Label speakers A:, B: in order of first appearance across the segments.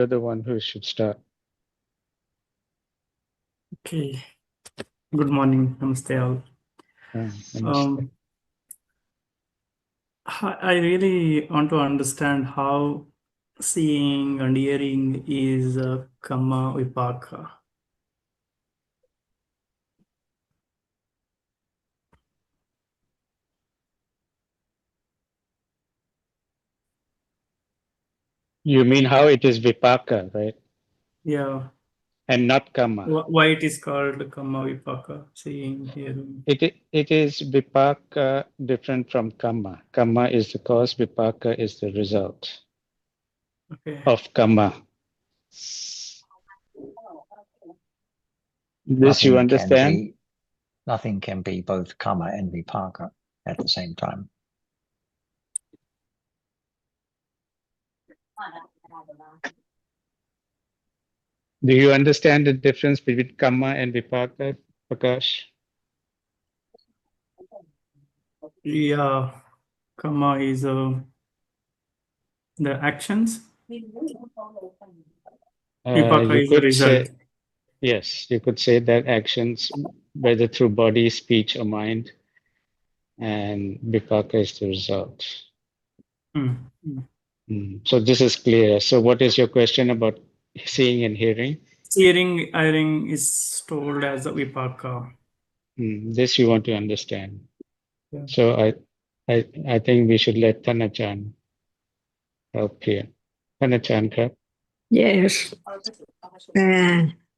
A: You're the one who should start.
B: Okay. Good morning. Namaste all.
A: Namaste.
B: I really want to understand how seeing and hearing is kamma vipaka.
A: You mean how it is vipaka, right?
B: Yeah.
A: And not kamma.
B: Why it is called kamma vipaka, seeing, hearing?
A: It is vipaka different from kamma. Kamma is the cause, vipaka is the result of kamma. This you understand?
C: Nothing can be both kamma and vipaka at the same time.
A: Do you understand the difference between kamma and vipaka, Prakash?
B: Yeah. Kamma is the actions. Vipaka
A: You
B: is the
A: could
B: result.
A: say, yes, you could say that actions, whether through body, speech, or mind, and vipaka is the result. So this is clear. So what is your question about seeing and hearing?
B: Hearing is told as a vipaka.
A: This you want to understand.
B: Yeah.
A: So I think we should let Thanachan help here. Thanachan, correct?
D: Yes.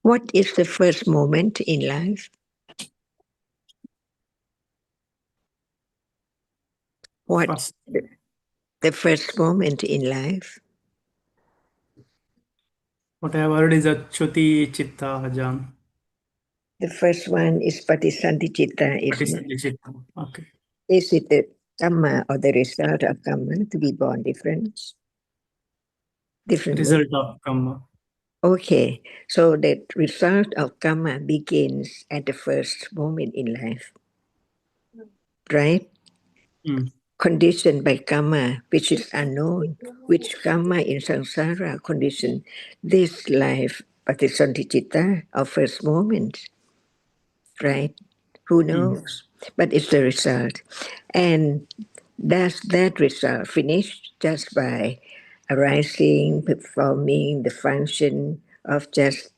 D: What is the first moment in life? What the first moment in life?
B: What I have heard is Achyuti Chitta Ajan.
D: The first one is Patisanti Chitta, isn't it?
B: Okay.
D: Is it the kamma or the result of kamma to be born different?
B: Result of kamma.
D: Okay, so the result of kamma begins at the first moment in life, right? Conditioned by karma, which is unknown, which karma in samsara condition this life, patisanti citta, of first moment, right? Who knows? But it's the result. And does that result finish just by arising, performing the function of just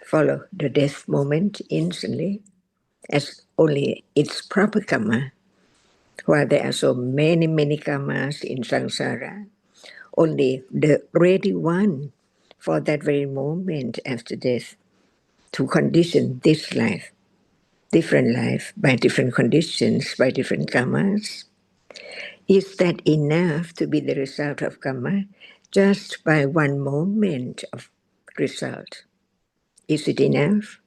D: follow the death moment instantly as only its proper karma? While there are so many karmas in samsara, only the ready one for that very moment after death to condition this life, different life, by different conditions, by different karmas. Is that enough to be the result of karma just by one moment of result? Is it enough?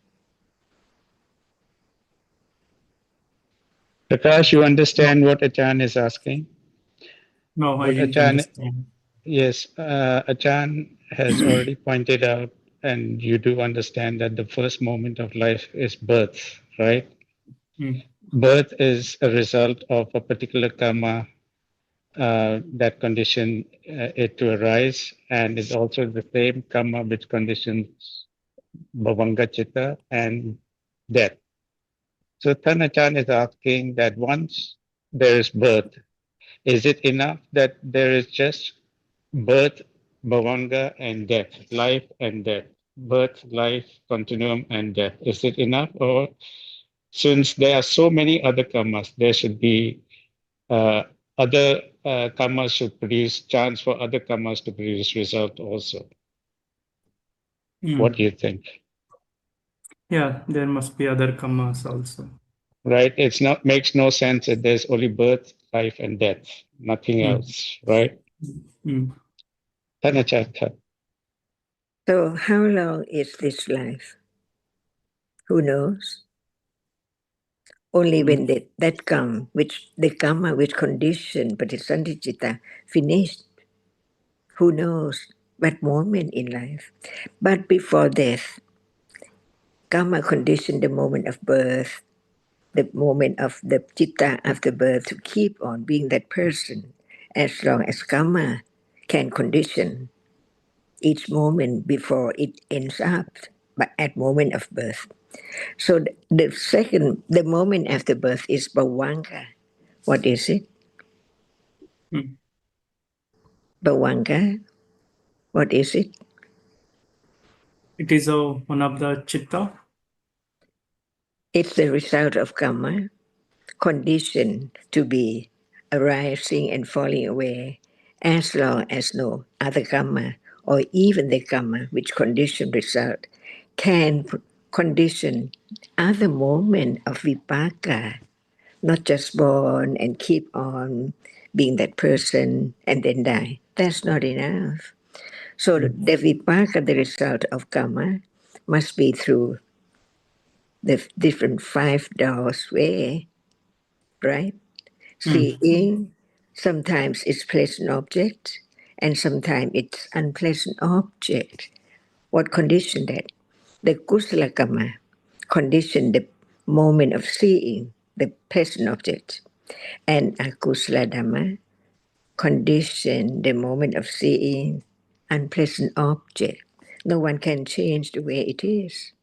A: Prakash, you understand what Achan is asking?
B: No, I didn't understand.
A: Yes, Achan has already pointed out, and you do understand that the first moment of life is birth, right? Birth is a result of a particular karma that condition it to arise, and is also the same karma which conditions bhavanga chitta and death. So Thanachan is asking that once there is birth, is it enough that there is just birth, bhavanga, and death, life and death, birth, life, continuum, and death? Is it enough? Or since there are so many other karmas, there should be other karmas should produce chance for other karmas to produce result also. What do you think?
B: Yeah, there must be other karmas also.
A: Right? It's not makes no sense that there's only birth, life, and death, nothing else, right? Thanachartha.
D: So how long is this life? Who knows? Only when that come, which the karma which condition patisanti citta finished, who knows what moment in life. But before death, karma conditioned the moment of birth, the moment of the citta after birth to keep on being that person as long as karma can condition. each moment before it ends up, but at moment of birth. So the moment after birth is Bhavanka. What is it? Bhavanka. What is it?
B: It is one of the chitta.
D: It's the result of karma, conditioned to be arising and falling away, as long as no other karma or even the karma which condition result can condition other moment of vipaka, not just born and keep on being that person and then die. That's not enough. So the vipaka, the result of karma, must be through the different 5 doors way, right? Seeing, sometimes it's pleasant object and sometimes it's unpleasant object. What condition that? The kusala karma condition the moment of seeing the pleasant object, and akusala dhamma condition the moment of seeing unpleasant object. No one can change the way it is.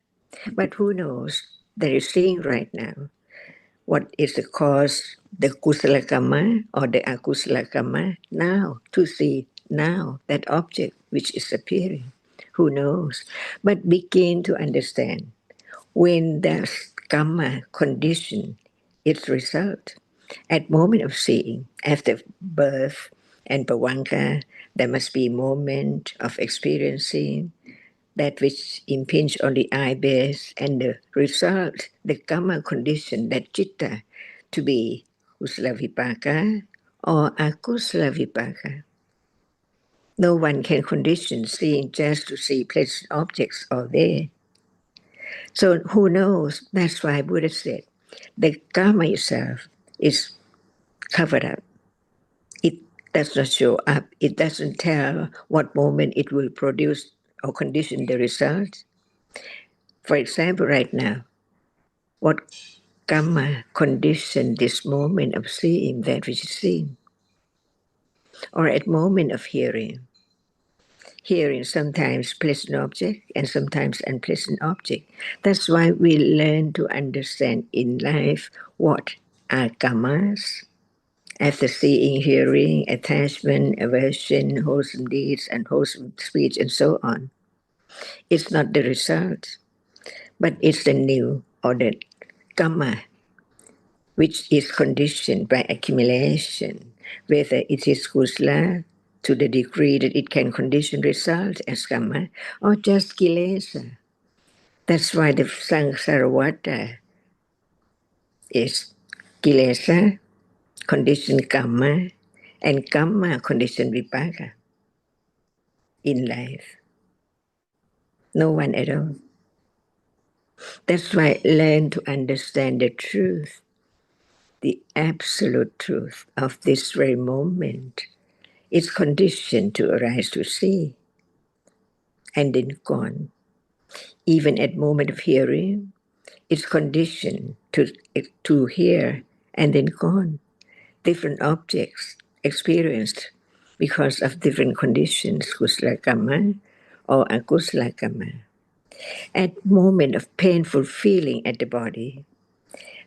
D: But who knows that is seeing right now? What is the cause, the kusala karma or the akusala karma now, to see now that object which is appearing? Who knows? But begin to understand when the karma condition its result. At moment of seeing, after birth and bhavanka, there must be moment of experiencing that which impinge on the eye base, and the result, the karma condition, that chitta, to be kusala vipaka or akusala vipaka. No one can condition seeing just to see pleasant objects all day. So who knows? That's why Buddha said the karma itself is covered up. It does not show up. It doesn't tell what moment it will produce or condition the result. For example, right now, what karma condition this moment of seeing that which is seen? Or at moment of hearing. Hearing sometimes pleasant object and sometimes unpleasant object. That's why we learn to understand in life what are karmas. After seeing, hearing, attachment, aversion, wholesome deeds, and wholesome speech, and so on. It's not the result, but it's the new or the karma, which is conditioned by accumulation, whether it is kusala to the degree that it can condition result as karma, or just kilesa. That's why the samsara is kilesa, conditioned karma, and karma conditioned vipaka in life. No one at all. That's why learn to understand the truth, the absolute truth of this very moment. It's conditioned to arise to see and then gone. Even at moment of hearing, it's conditioned to hear and then gone. Different objects experienced because of different conditions, kusala karma or akusala karma. At moment of painful feeling at the body,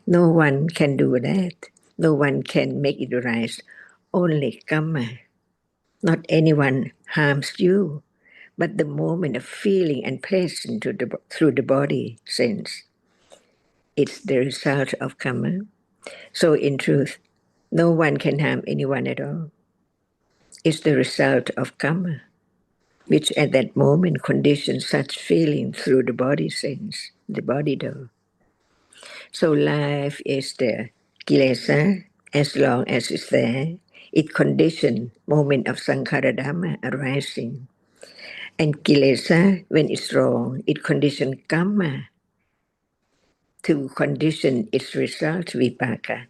D: no one can do that. No one can make it arise. Only karma. Not anyone harms you, but the moment of feeling and pleasant through the body sense. It's the result of karma. So in truth, no one can harm anyone at all. It's the result of karma, which at that moment conditions such feeling through the body sense, the body door. So life is the kilesa, as long as it's there. It conditions moment of sankhara dhamma arising. And kilesa, when it's wrong, it conditions karma to condition its result, vipaka,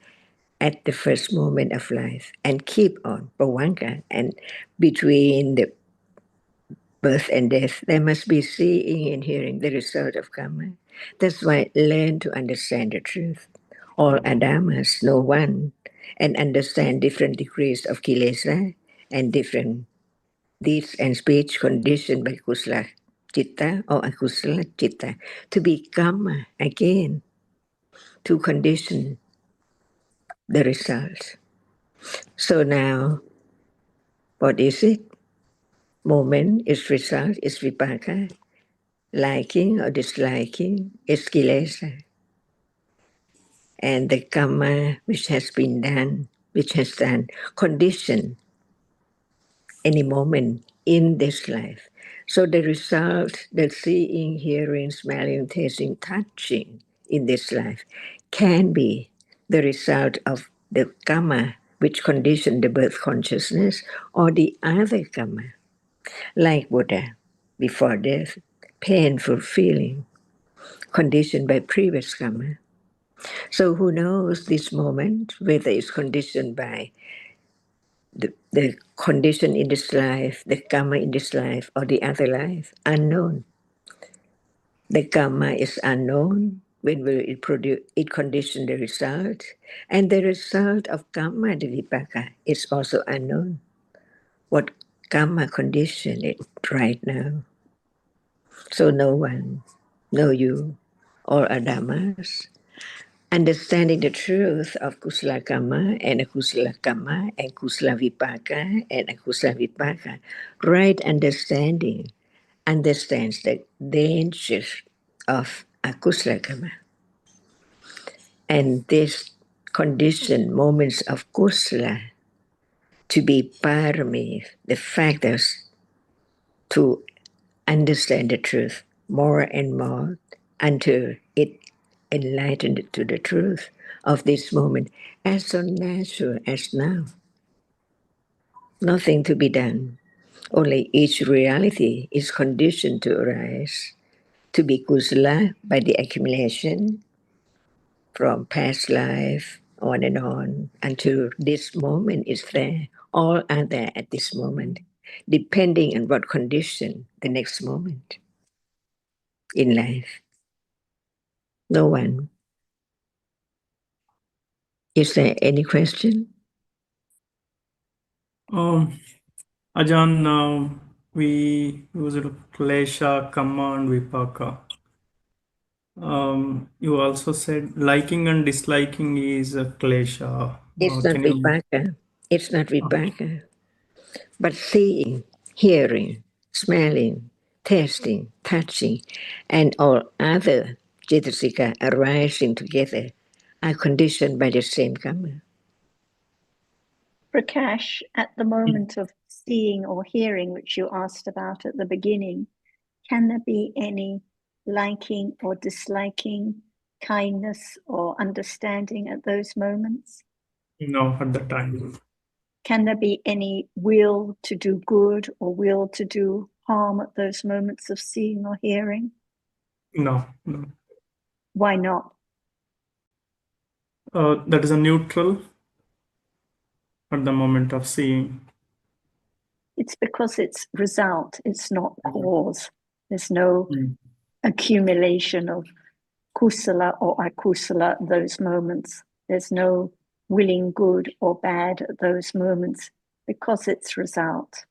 D: at the first moment of life and keep on, bhavanka. And between the birth and death, there must be seeing and hearing the result of karma. That's why learn to understand the truth. All adhamas know one and understand different degrees of kilesa and different deeds and speech conditioned by kusala chitta or akusala chitta to be karma again, to condition the results. So now, what is it? Moment is result, is vipaka. Liking or disliking is kilesa. And the karma which has been done, which has done, conditioned any moment in this life. So the result, the seeing, hearing, smelling, tasting, touching in this life can be the result of the karma which conditioned the birth consciousness or the other karma, like Buddha, before death, painful feeling conditioned by previous karma. So who knows this moment, whether it's conditioned by the condition in this life, the karma in this life, or the other life, unknown. The karma is unknown. When will it produce? It condition the result, and the result of karma, the vipaka, is also unknown. What karma condition it right now? So no one, no you, or Adhamas, understanding the truth of kusala karma and akusala karma and kusala vipaka and akusala vipaka, right understanding understands the danger of akusala karma. And this condition moments of kusala to be parami, the factors to understand the truth more and more until it enlightened to the truth of this moment as so natural as now. Nothing to be done. Only each reality is conditioned to arise, to be kusala by the accumulation from past life on and on until this moment is there. All are there at this moment, depending on what condition the next moment in life. No one. Is there any question?
B: Ajahn, we used klesha, karma, and vipaka. You also said liking and disliking is a klesha.
D: It's not
B: Can you?
D: vipaka. It's not vipaka. But seeing, hearing, smelling, tasting, touching, and all other cetasika arising together are conditioned by the same karma.
E: Prakash, at the moment of seeing or hearing, which you asked about at the beginning, can there be any liking or disliking, kindness or understanding at those moments?
B: No, at the time.
E: Can there be any will to do good or will to do harm at those moments of seeing or hearing?
B: No.
E: Why not?
B: That is a neutral at the moment of seeing.
E: It's because it's result, it's not cause. There's no accumulation of kusala or akusala at those moments. There's no willing good or bad at those moments because it's result.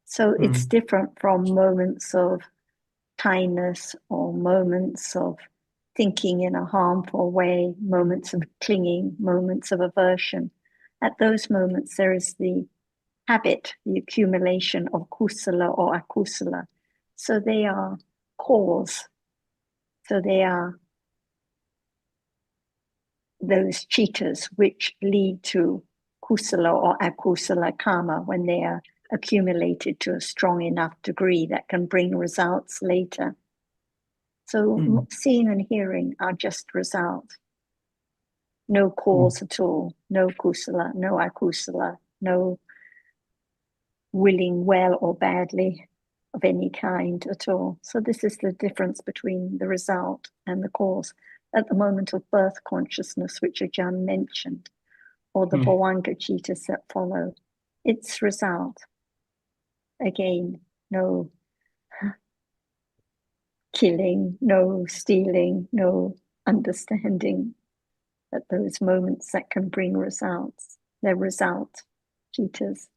E: So it's different from moments of kindness or moments of thinking in a harmful way, moments of clinging, moments of aversion. At those moments, there is the habit, the accumulation of kusala or akusala. So they are cause. So they are those cheetahs which lead to kusala or akusala karma when they are accumulated to a strong enough degree that can bring results later. So seeing and hearing are just results. No cause at all, no kusala, no akusala, no willing well or badly of any kind at all. So this is the difference between the result and the cause. At the moment of birth consciousness, which Ajahn mentioned, or the Bhavanga cheetahs that follow, it's result. Again, no killing, no stealing, no understanding at those moments that can bring results. They're result cheetahs.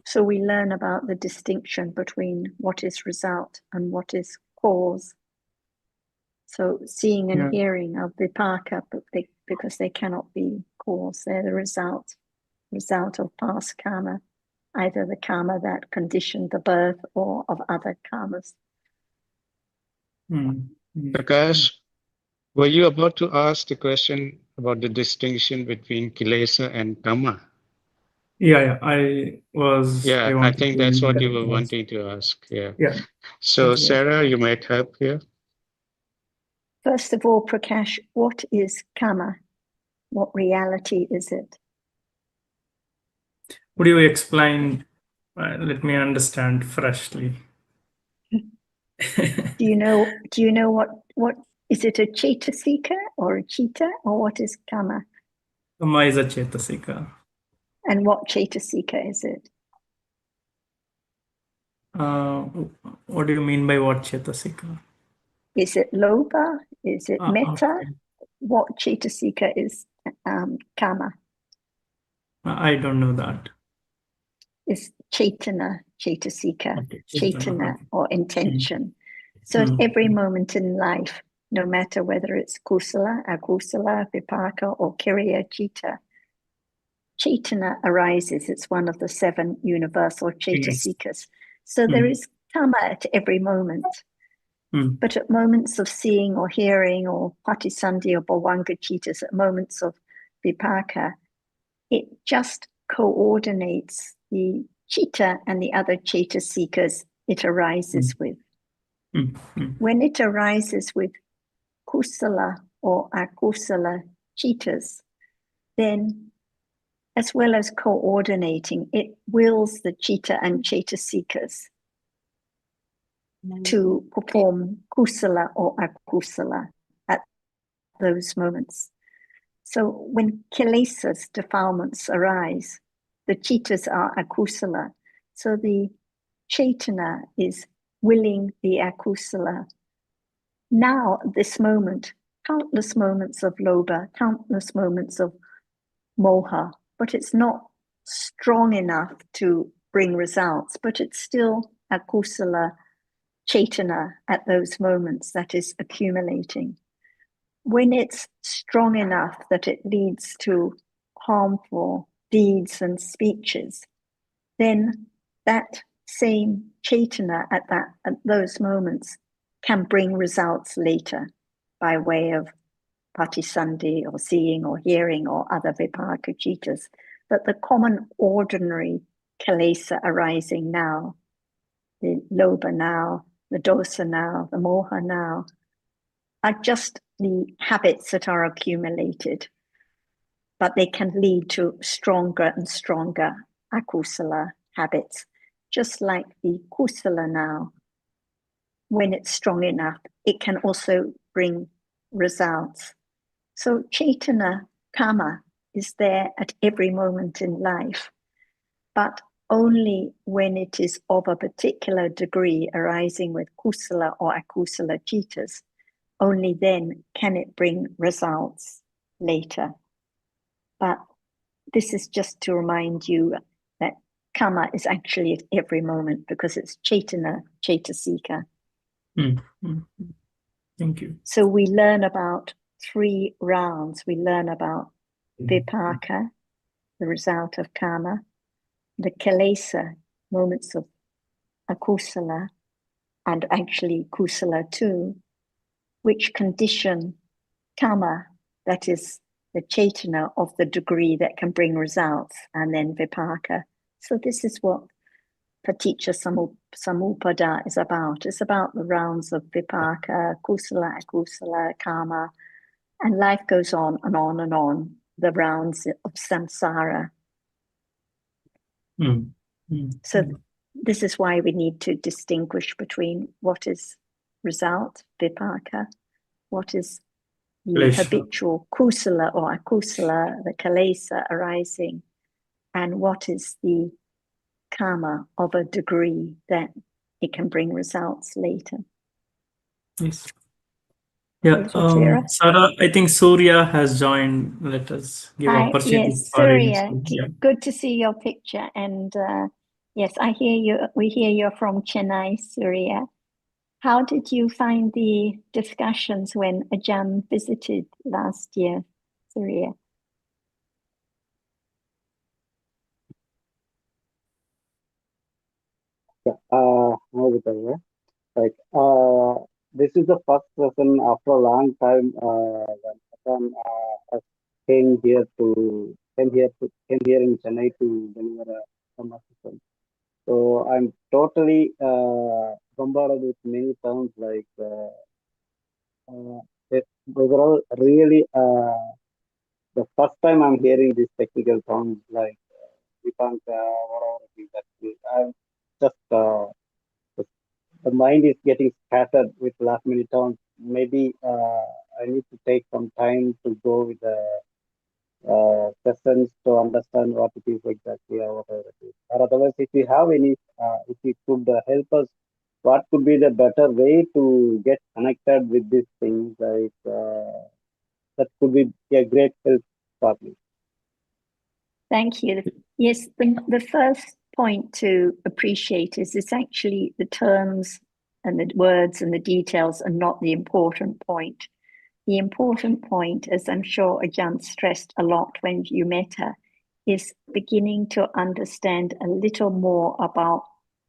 E: So we learn about the distinction between what is result and what is cause. So seeing and hearing are vipaka, but because they cannot be cause, they're the result of past karma, either the karma that conditioned the birth or of other karmas.
A: Prakash, were you about to ask the question about the distinction between kilesa and dhamma?
B: Yeah, I was.
A: Yeah, I think that's what you were
B: ask.
A: wanting to ask. Yeah.
B: Yeah.
A: So, Sarah, you might help here.
E: First of all, Prakash, what is karma? What reality is it?
B: Would you explain? Let me understand freshly.
E: Do you know what is it, a Chaitasika or a Chitta, or what is karma?
B: Karma is a Chaitasika.
E: And what Chaitasika is it?
B: What do you mean by what Chaitasika?
E: Is it Lobha? Is it Metta?
B: Okay.
E: What Chaitasika is karma?
B: I don't know that.
E: Is Chaitana, Chaitasika,
B: Okay.
E: Chaitana,
B: Okay.
E: or intention. So at every moment in life, no matter whether it's kusala, akusala, vipaka, or kiriya chitta, Chaitana arises. It's one of the 7 universal Chaitasikas. So there is karma at every moment. But at moments of seeing or hearing or patisandhi or bhavanga chittas, at moments of vipaka, it just coordinates the chitta and the other chaitasikas it arises with. When it arises with kusala or akusala chittas, then as well as coordinating, it wills the chitta and chaitasikas to perform kusala or akusala at those moments. So when kilesas, defilements, arise, the chittas are akusala. So the chaitana is willing the akusala. Now, this moment, countless moments of lobha, countless moments of moha, but it's not strong enough to bring results, but it's still akusala chaitana at those moments that is accumulating. When it's strong enough that it leads to harmful deeds and speeches, then that same chaitana at those moments can bring results later by way of patisandhi or seeing or hearing or other vipaka chittas. But the common ordinary kilesa arising now, the lobha now, the dosa now, the moha now, are just the habits that are accumulated, but they can lead to stronger and stronger akusala habits, just like the kusala now. When it's strong enough, it can also bring results. So chaitana karma is there at every moment in life, but only when it is of a particular degree arising with kusala or akusala chittas, only then can it bring results later. But this is just to remind you that karma is actually at every moment because it's chaitana, chaitasika.
B: Thank you.
E: So we learn about 3 rounds. We learn about vipaka, the result of karma, the kilesa, moments of akusala, and actually kusala too, which condition karma, that is the chaitana of the degree that can bring results, and then vipaka. So this is what paticca samuppada is about. It's about the rounds of vipaka, kusala, akusala, karma, and life goes on and on and on, the rounds of samsara. So this is why we need to distinguish between what is result, vipaka, what is the habitual kusala or akusala, the kilesa arising, and what is the karma of a degree that it can bring results later.
B: Yes. Yeah,
E: little clearer.
B: Sarah, I think Surya has joined. Let us give
E: Hi,
B: opportunity
E: yes,
B: for him.
E: Surya,
B: Yeah.
E: good to see your picture. And yes, I hear you. We hear you're from Chennai, Surya. How did you find the discussions when Ajahn visited last year, Surya?
F: Yeah, hi, Vitaya. Like, this is the first session after a long time when Hassan has came here in Chennai to deliver a Dhamma session. So I'm totally bombarded with many terms like overall really the first time I'm hearing these technical terms like Vipanka, whatever it is actually. I'm just the mind is getting scattered with last minute terms. Maybe I need to take some time to go with the sessions to understand what it is exactly or whatever it is. Or otherwise, if you have any, if you could help us, what could be the better way to get connected with these things? Like that could be a great help for me.
E: Thank you. Yes, the first point to appreciate is it's actually the terms and the words and the details are not the important point. The important point, as I'm sure Ajahn stressed a lot when you met her, is beginning to understand a little more about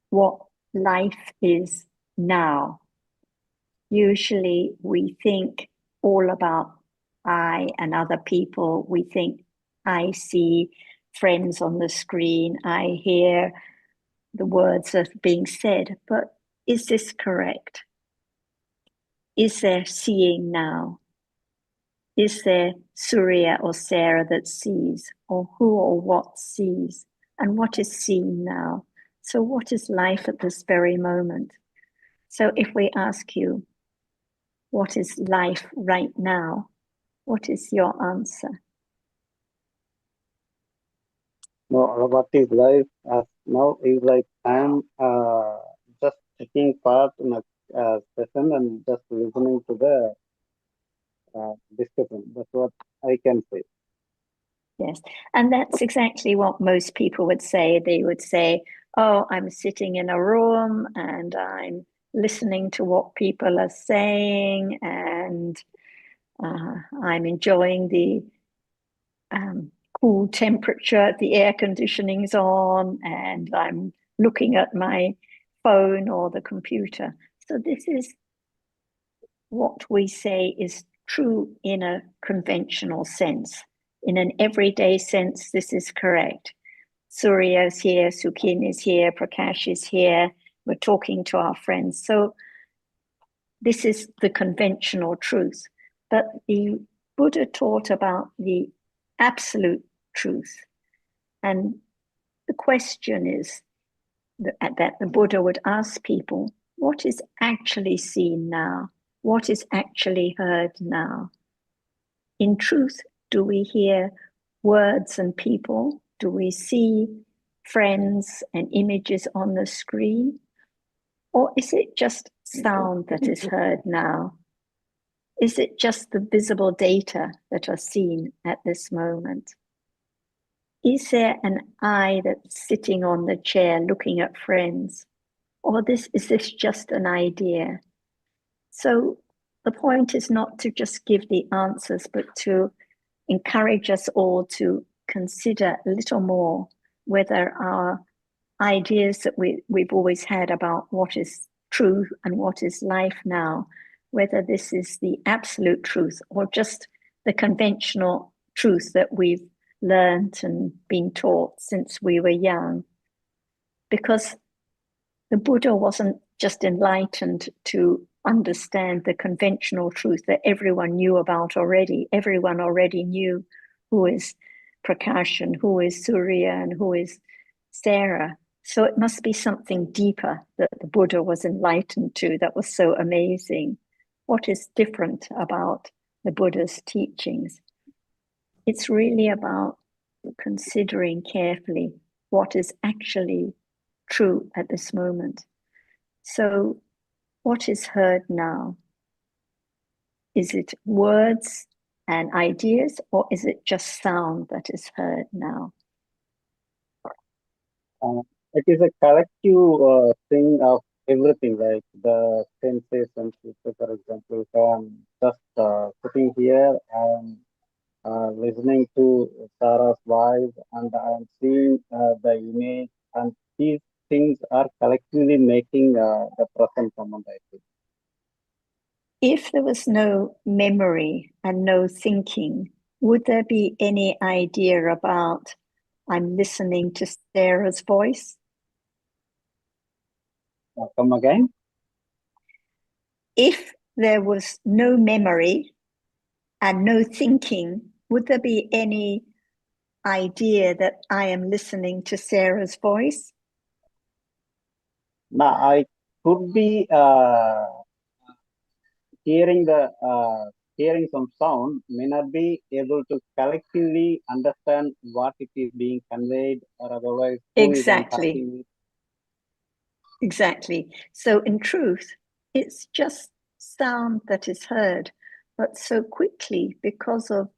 E: what life is now. Usually we think all about I and other people. We think I see friends on the screen, I hear the words that are being said, but is this correct? Is there seeing now? Is there Surya or Sarah that sees, or who or what sees? And what is seen now? So what is life at this very moment? So if we ask you, what is life right now? What is your answer?
F: No, what is life as now is like I'm just taking part in a session and just listening to the discussion. That's what I can say.
E: Yes, and that's exactly what most people would say. They would say, oh, I'm sitting in a room and I'm listening to what people are saying and I'm enjoying the cool temperature, the air conditioning's on, and I'm looking at my phone or the computer. So this is what we say is true in a conventional sense. In an everyday sense, this is correct. Surya is here, Sukhin is here, Prakash is here, we're talking to our friends. So this is the conventional truth. But the Buddha taught about the absolute truth. And the question is that the Buddha would ask people, what is actually seen now? What is actually heard now? In truth, do we hear words and people? Do we see friends and images on the screen? Or is it just sound that is heard now? Is it just the visible data that are seen at this moment? Is there an I that's sitting on the chair looking at friends? Or is this just an idea? So the point is not to just give the answers, but to encourage us all to consider a little more whether our ideas that we've always had about what is true and what is life now, whether this is the absolute truth or just the conventional truth that we've learned and been taught since we were young. Because the Buddha wasn't just enlightened to understand the conventional truth that everyone knew about already. Everyone already knew who is Prakash and who is Surya and who is Sarah. So it must be something deeper that the Buddha was enlightened to that was so amazing. What is different about the Buddha's teachings? It's really about considering carefully what is actually true at this moment. So what is heard now? Is it words and ideas, or is it just sound that is heard now?
F: It is a collective thing of everything, like the sensations. So for example, if I'm just sitting here and listening to Sarah's voice, and I'm seeing the image, and these things are collectively making the present moment, I think.
E: If there was no memory and no thinking, would there be any idea about I'm listening to Sarah's voice?
F: Come again?
E: If there was no memory and no thinking, would there be any idea that I am listening to Sarah's voice?
F: Now, I could be hearing some sound, may not be able to collectively understand what it is being conveyed, or otherwise who is I'm talking with.
E: Exactly. So in truth, it's just sound that is heard, but so quickly because of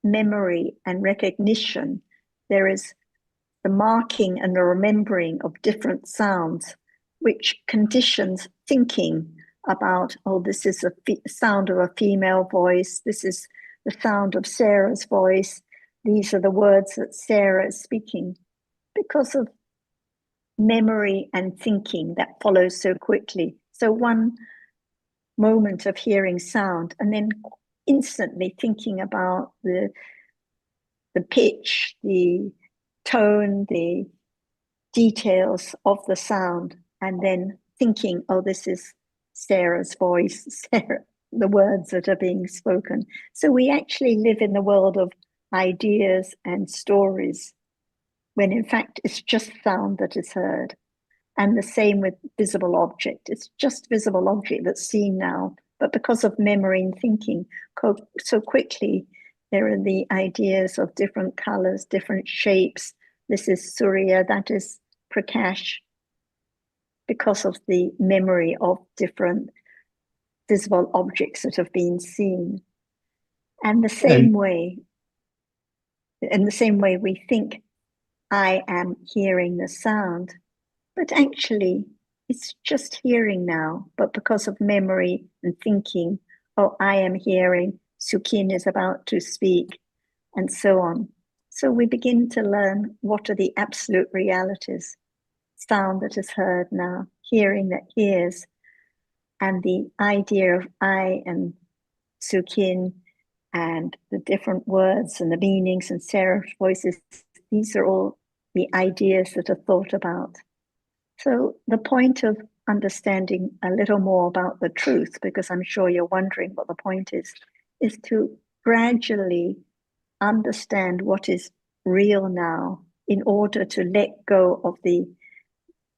E: memory and recognition, there is the marking and the remembering of different sounds, which conditions thinking about, oh, this is the sound of a female voice, this is the sound of Sarah's voice, these are the words that Sarah is speaking, because of memory and thinking that follows so quickly. So one moment of hearing sound and then instantly thinking about the pitch, the tone, the details of the sound, and then thinking, oh, this is Sarah's voice, Sarah, the words that are being spoken. So we actually live in the world of ideas and stories, when in fact it's just sound that is heard. And the same with visible object. It's just visible object that's seen now, but because of memory and thinking so quickly, there are the ideas of different colors, different shapes. This is Surya, that is Prakash, because of the memory of different visible objects that have been seen. And the same way, in the same way we think, I am hearing the sound, but actually it's just hearing now, but because of memory and thinking, oh, I am hearing, Sukhin is about to speak, and so on. So we begin to learn what are the absolute realities. Sound that is heard now, hearing that hears, and the idea of I and Sukhin and the different words and the meanings and Sarah's voices, these are all the ideas that are thought about. So the point of understanding a little more about the truth, because I'm sure you're wondering what the point is to gradually understand what is real now in order to let go of the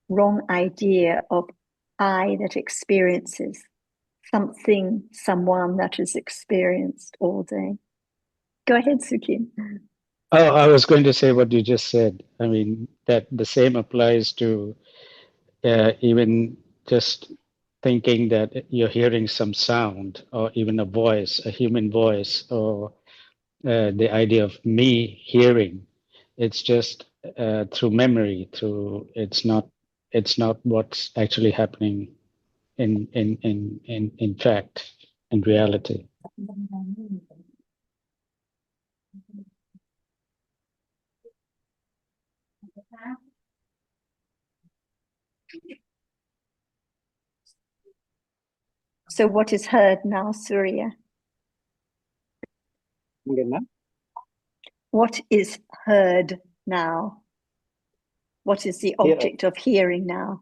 E: wrong idea of I that experiences something, someone that is experienced all day. Go ahead, Sukhin.
A: Oh, I was going to say what you just said. I mean, that the same applies to even just thinking that you're hearing some sound or even a voice, a human voice, or the idea of me hearing. It's just through memory. It's not what's actually happening in fact, in reality.
E: So what is heard now, Surya? What is heard now? What is the object of hearing now?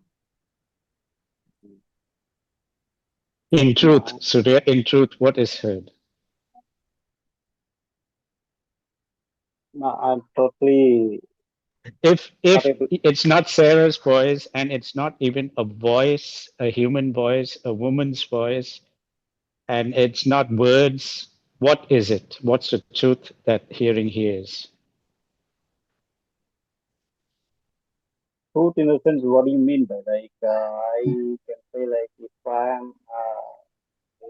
A: In truth, Surya, in truth, what is heard?
F: No, I'm totally.
A: If it's not Sarah's voice and it's not even a voice, a human voice, a woman's voice, and it's not words, what is it? What's the truth that hearing hears?
F: Truth in the sense, what do you mean by I can say like if I am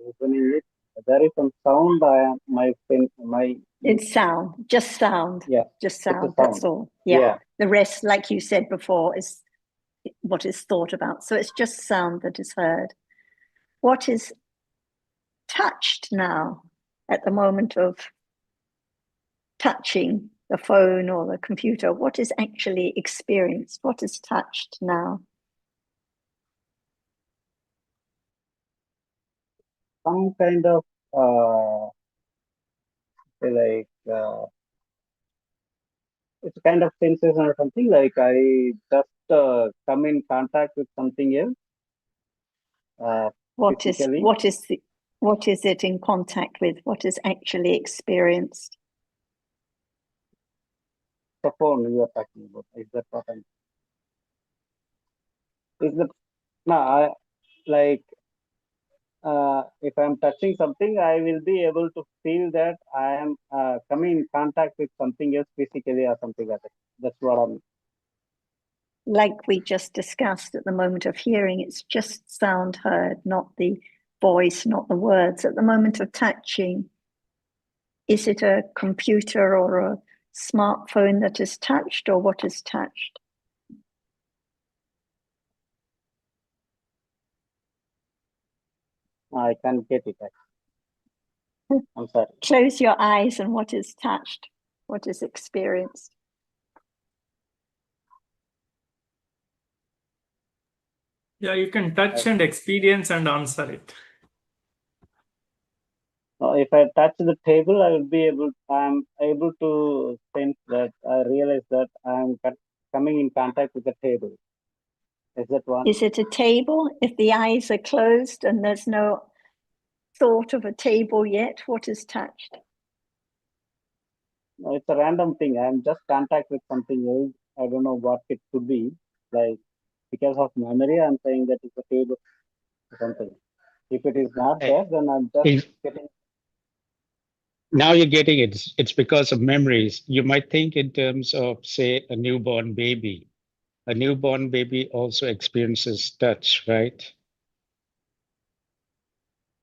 F: listening it, there is some sound.
E: It's sound, just sound.
F: Yeah,
E: just
F: it's a
E: sound. That's
F: sound.
E: all. Yeah.
F: Yeah.
E: The rest, like you said before, is what is thought about. So it's just sound that is heard. What is touched now at the moment of touching the phone or the computer? What is actually experienced? What is touched now?
F: Some kind of like it's kind of sensation or something. Like I just come in contact with something else.
E: What is
F: Physically.
E: what is it in contact with? What is actually experienced?
F: The phone you are talking about. Is that what I'm? Is that no? Like if I'm touching something, I will be able to feel that I am coming in contact with something else physically or something like that. That's what I'm.
E: Like we just discussed at the moment of hearing, it's just sound heard, not the voice, not the words. At the moment of touching, is it a computer or a smartphone that is touched, or what is touched?
F: I can't get it. I'm sorry.
E: Close your eyes, and what is touched? What is experienced?
B: Yeah, you can touch and experience and answer it.
F: If I touch the table, I'm able to sense that I realize that I'm coming in contact with the table. Is that one?
E: Is it a table? If the eyes are closed and there's no thought of a table yet, what is touched?
F: No, it's a random thing. I'm just contact with something else. I don't know what it could be. Like because of memory, I'm saying that it's a table or something. If it is not there, then I'm just getting.
A: Now you're getting it. It's because of memories. You might think in terms of, say, a newborn baby. A newborn baby also experiences touch, right?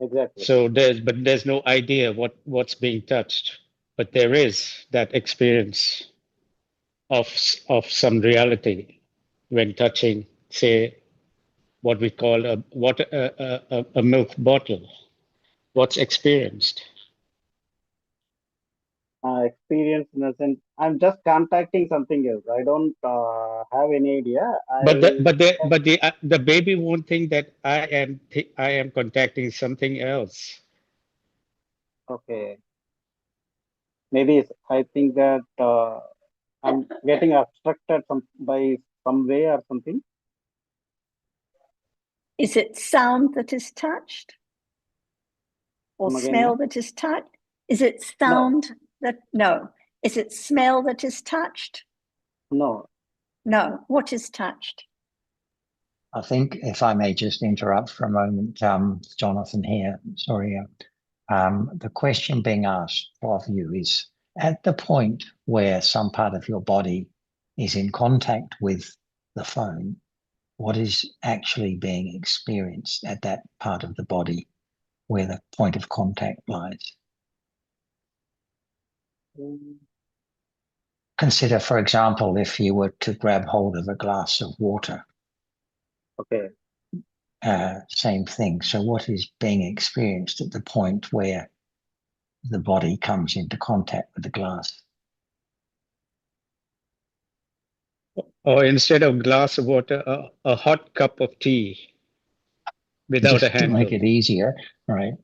F: Exactly.
A: So there's no idea what's being touched, but there is that experience of some reality when touching, say, what we call a milk bottle. What's experienced?
F: Experience in a sense, I'm just contacting something else. I don't have any idea.
A: But the baby won't think that I am contacting something else.
F: Okay. Maybe I think that I'm getting obstructed by some way or something.
E: Is it sound that is touched? Or smell that is touched? Is it sound no? Is it smell that is touched?
F: No.
E: No. What is touched?
C: I think if I may just interrupt for a moment, Jonathan here, sorry. The question being asked of you is, at the point where some part of your body is in contact with the phone, what is actually being experienced at that part of the body where the point of contact lies? Consider, for example, if you were to grab hold of a glass of water.
F: Okay.
C: Same thing. So what is being experienced at the point where the body comes into contact with the glass?
A: Or instead of glass of water, a hot cup of tea without
C: Just
A: a handle.
C: to make it easier, right?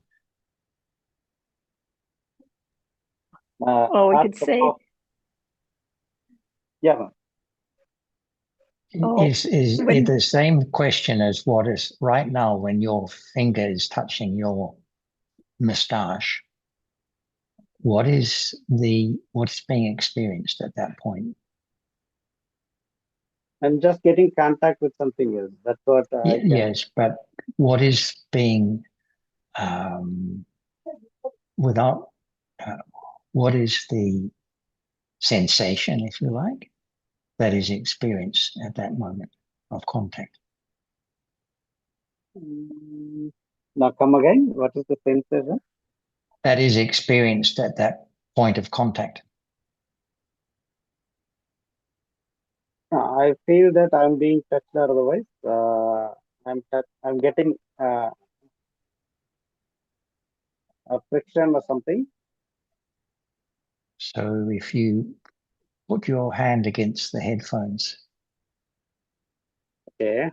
E: Or we could say,
F: yeah.
C: Is it the same question as what is right now when your finger is touching your moustache? What's being experienced at that point?
F: I'm just getting contact with something else. That's what I can.
C: Yes, but what is being what is the sensation, if you like, that is experienced at that moment of contact?
F: Now come again. What is the sensation?
C: that is experienced at that point of contact?
F: I feel that I'm being touched, or otherwise I'm getting a friction or something.
C: So if you put your hand against the headphones,
F: Okay.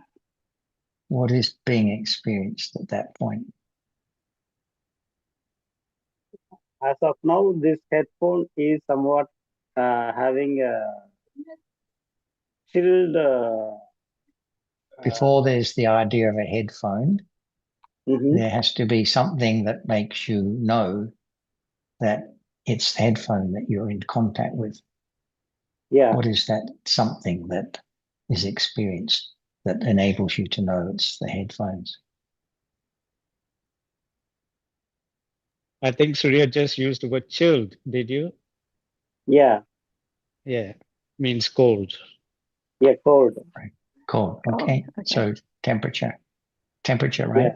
C: what is being experienced at that point?
F: As of now, this headphone is somewhat having a chilled.
C: Before there's the idea of a headphone,
F: Mhm.
C: there has to be something that makes you know that it's the headphone that you're in contact with.
F: Yeah.
C: What is that something that is experienced that enables you to know it's the headphones?
A: I think Surya just used the word chilled. Did you?
F: Yeah.
A: Yeah, means cold.
F: Yeah. Cold.
C: Right. Cool.
E: Oh,
C: Okay.
E: okay.
C: So temperature, right?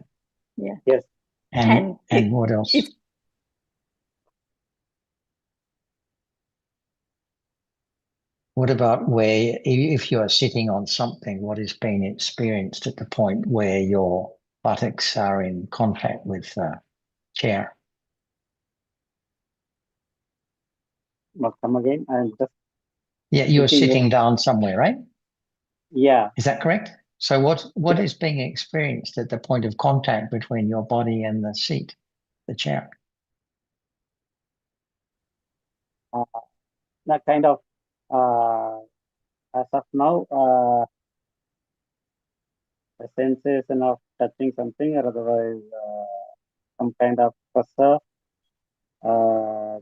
F: Yeah.
E: Yeah.
F: Yes.
C: And what else? What about where, if you are sitting on something, what is being experienced at the point where your buttocks are in contact with the chair?
F: But come again. I'm just.
C: Yeah, you're
F: thinking
C: sitting
F: of-
C: down somewhere, right?
F: Yeah.
C: Is that correct? So what is being experienced at the point of contact between your body and the seat, the chair?
F: That kind of. As of now, a sensation of touching something, or otherwise some kind of pressure uh,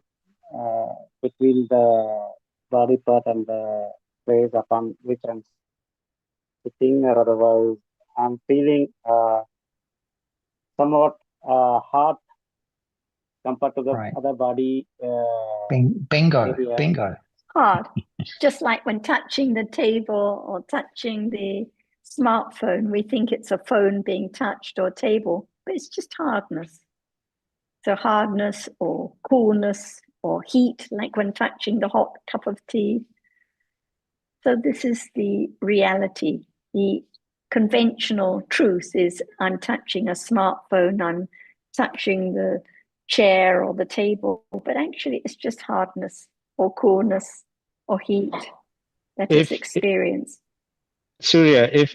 F: between the body part and the place upon which I'm sitting, or otherwise I'm feeling somewhat hard compared to the
C: Right.
F: other body
C: Bingo,
F: area.
C: bingo.
E: Hard. Just like when touching the table or touching the smartphone, we think it's a phone being touched or table, but it's just hardness. So hardness or coolness or heat, like when touching the hot cup of tea. So this is the reality. The conventional truth is I'm touching a smartphone, I'm touching the chair or the table, but actually it's just hardness or coolness or heat that is experienced.
A: Surya, if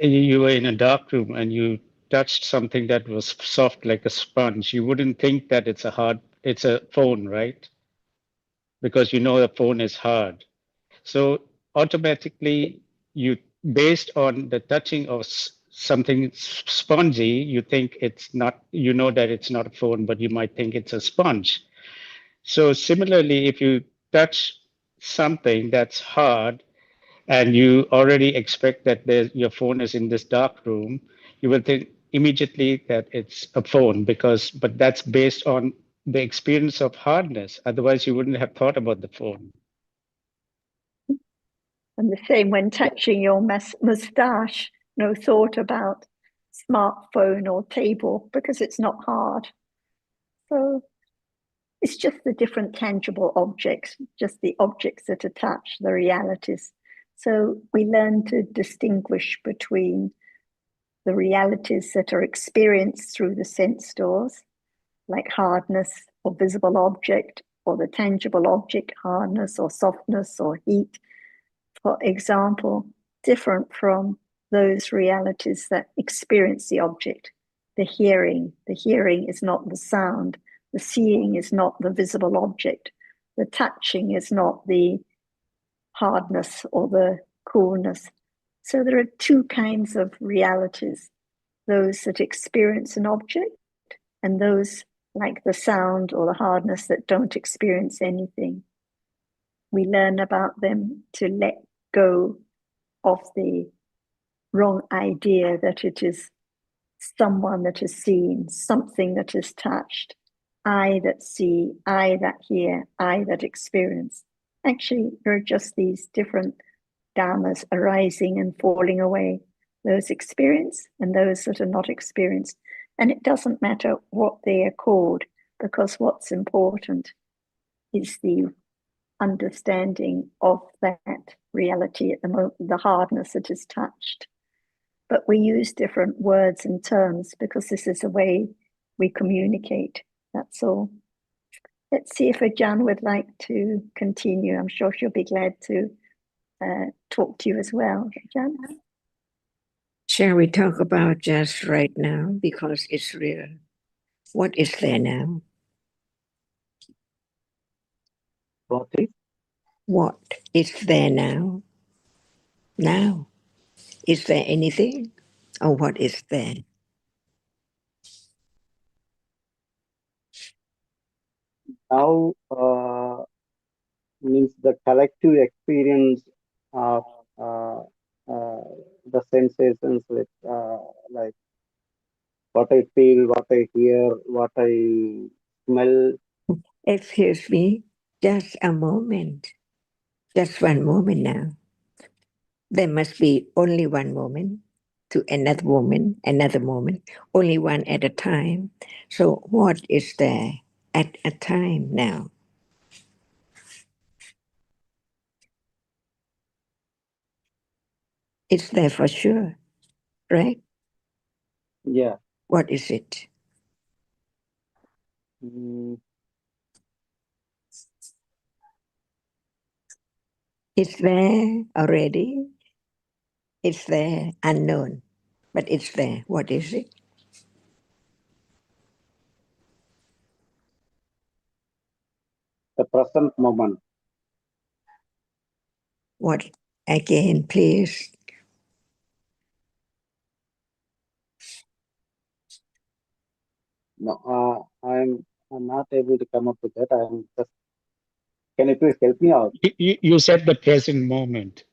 A: you were in a dark room and you touched something that was soft like a sponge, you wouldn't think that it's a phone, right? Because you know the phone is hard. So automatically you, based on the touching of something spongy, you think it's not, you know that it's not a phone, but you might think it's a sponge. So similarly, if you touch something that's hard and you already expect that your phone is in this dark room, you will think immediately that it's a phone but that's based on the experience of hardness. Otherwise, you wouldn't have thought about the phone.
E: And the same when touching your moustache, no thought about smartphone or table because it's not hard. So it's just the different tangible objects, just the objects that attach the realities. So we learn to distinguish between the realities that are experienced through the sense doors, like hardness or visible object, or the tangible object, hardness or softness or heat, for example, different from those realities that experience the object. The hearing is not the sound. The seeing is not the visible object. The touching is not the hardness or the coolness. So there are two kinds of realities, those that experience an object and those like the sound or the hardness that don't experience anything. We learn about them to let go of the wrong idea that it is someone that is seen, something that is touched, I that see, I that hear, I that experience. Actually, there are just these different dhammas arising and falling away, those experienced and those that are not experienced. And it doesn't matter what they are called. because what's important is the understanding of that reality at the moment, the hardness that is touched. But we use different words and terms because this is the way we communicate. That's all. Let's see if Ajahn would like to continue. I'm sure she'll be glad to talk to you as well. Ajahn?
D: Shall we talk about just right now because it's real? What is there now?
F: What is?
D: What is there now? Now. Is there anything? Or what is there?
F: Now means the collective experience of the sensations with like what I feel, what I hear, what I smell.
D: Excuse me, just a moment. Just one moment now. There must be only one moment to another moment, only one at a time. So what is there at a time now? It's there for sure, right?
F: Yeah.
D: What is it? It's there already. It's there, unknown, but it's there. What is it?
F: The present moment.
D: What? Again, please.
F: No, I'm not able to come up with that. I'm just. Can you please help me out?
A: You said the present moment.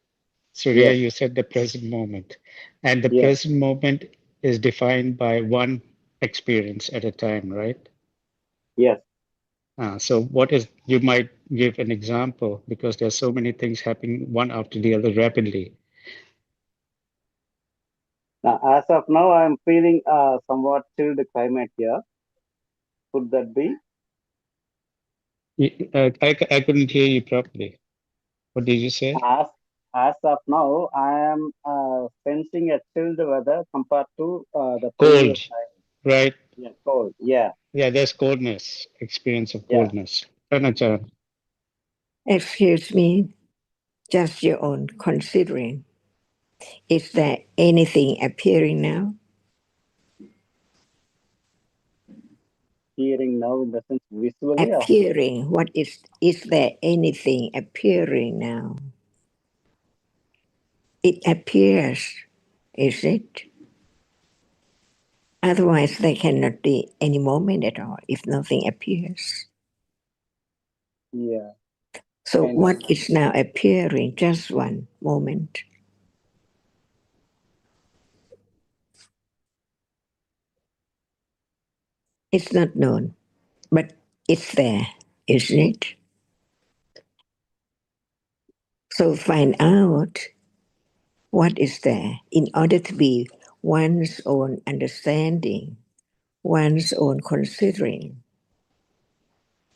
A: Surya,
F: Yes.
A: you said the present moment. And the
F: Yes.
A: present moment is defined by one experience at a time, right?
F: Yes.
A: So what is, you might give an example because there's so many things happening one after the other rapidly.
F: Now, as of now, I'm feeling somewhat chilled climate here. Could that be?
A: I couldn't hear you properly. What did you say?
F: As of now, I am sensing a chilled weather compared to the previous
A: Cold,
F: time.
A: right?
F: Yeah, cold. Yeah.
A: Yeah, there's coldness, experience of
F: Yeah.
A: coldness. Pranachan.
D: Excuse me, just your own considering. Is there anything appearing now?
F: Hearing now in the sense visually.
D: Appearing. What is there anything appearing now? It appears, is it? Otherwise, there cannot be any moment at all if nothing appears.
F: Yeah.
D: So
F: Kind
D: what
F: of.
D: is now appearing? Just one moment. It's not known, but it's there, isn't it? So find out what is there in order to be one's own understanding, one's own considering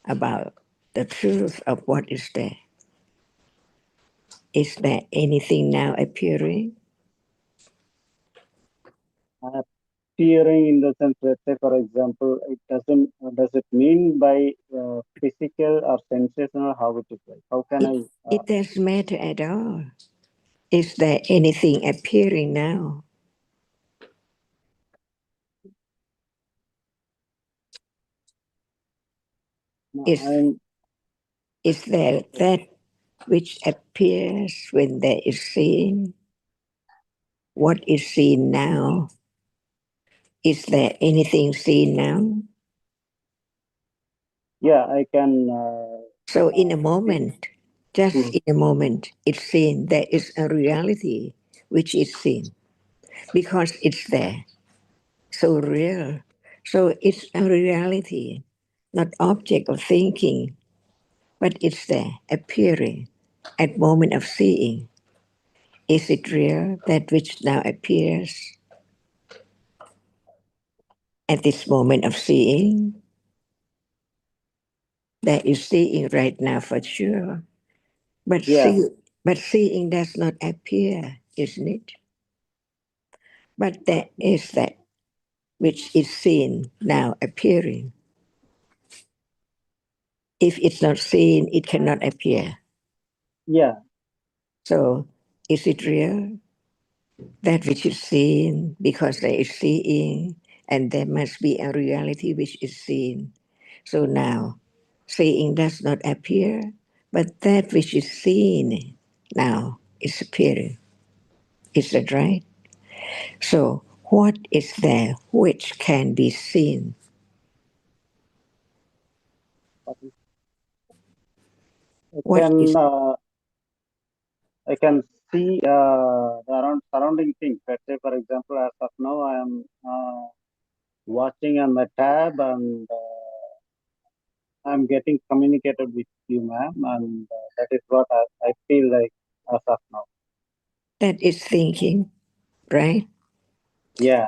D: about the truth of what is there. Is there anything now appearing?
F: Appearing in the sense, let's say, for example, it doesn't. Does it mean by physical or sensational? How it is like? How can I?
D: It doesn't matter at all. Is there anything appearing now? Is there that which appears when there is seen? What is seen now? Is there anything seen now?
F: Yeah, I can.
D: So in a moment, just in a moment, it's seen. There is a reality which is seen because it's there. So real. So it's a reality, not object of thinking, but it's there, appearing at moment of seeing. Is it real, that which now appears at this moment of seeing? There is seeing right now for sure. But seeing does not appear, isn't it? But there is that which is seen now appearing. If it's not seen, it cannot appear.
F: Yeah.
D: So is it real? That which is seen, because there is seeing, and there must be a reality which is seen. So now, seeing does not appear, but that which is seen now is appearing. Is that right? So what is there which can be seen?
F: I can see the surrounding things. Let's say, for example, as of now, I am watching on the tab, and I'm getting communicated with you, ma'am, and that is what I feel like as of now.
D: That is thinking, right?
F: Yeah.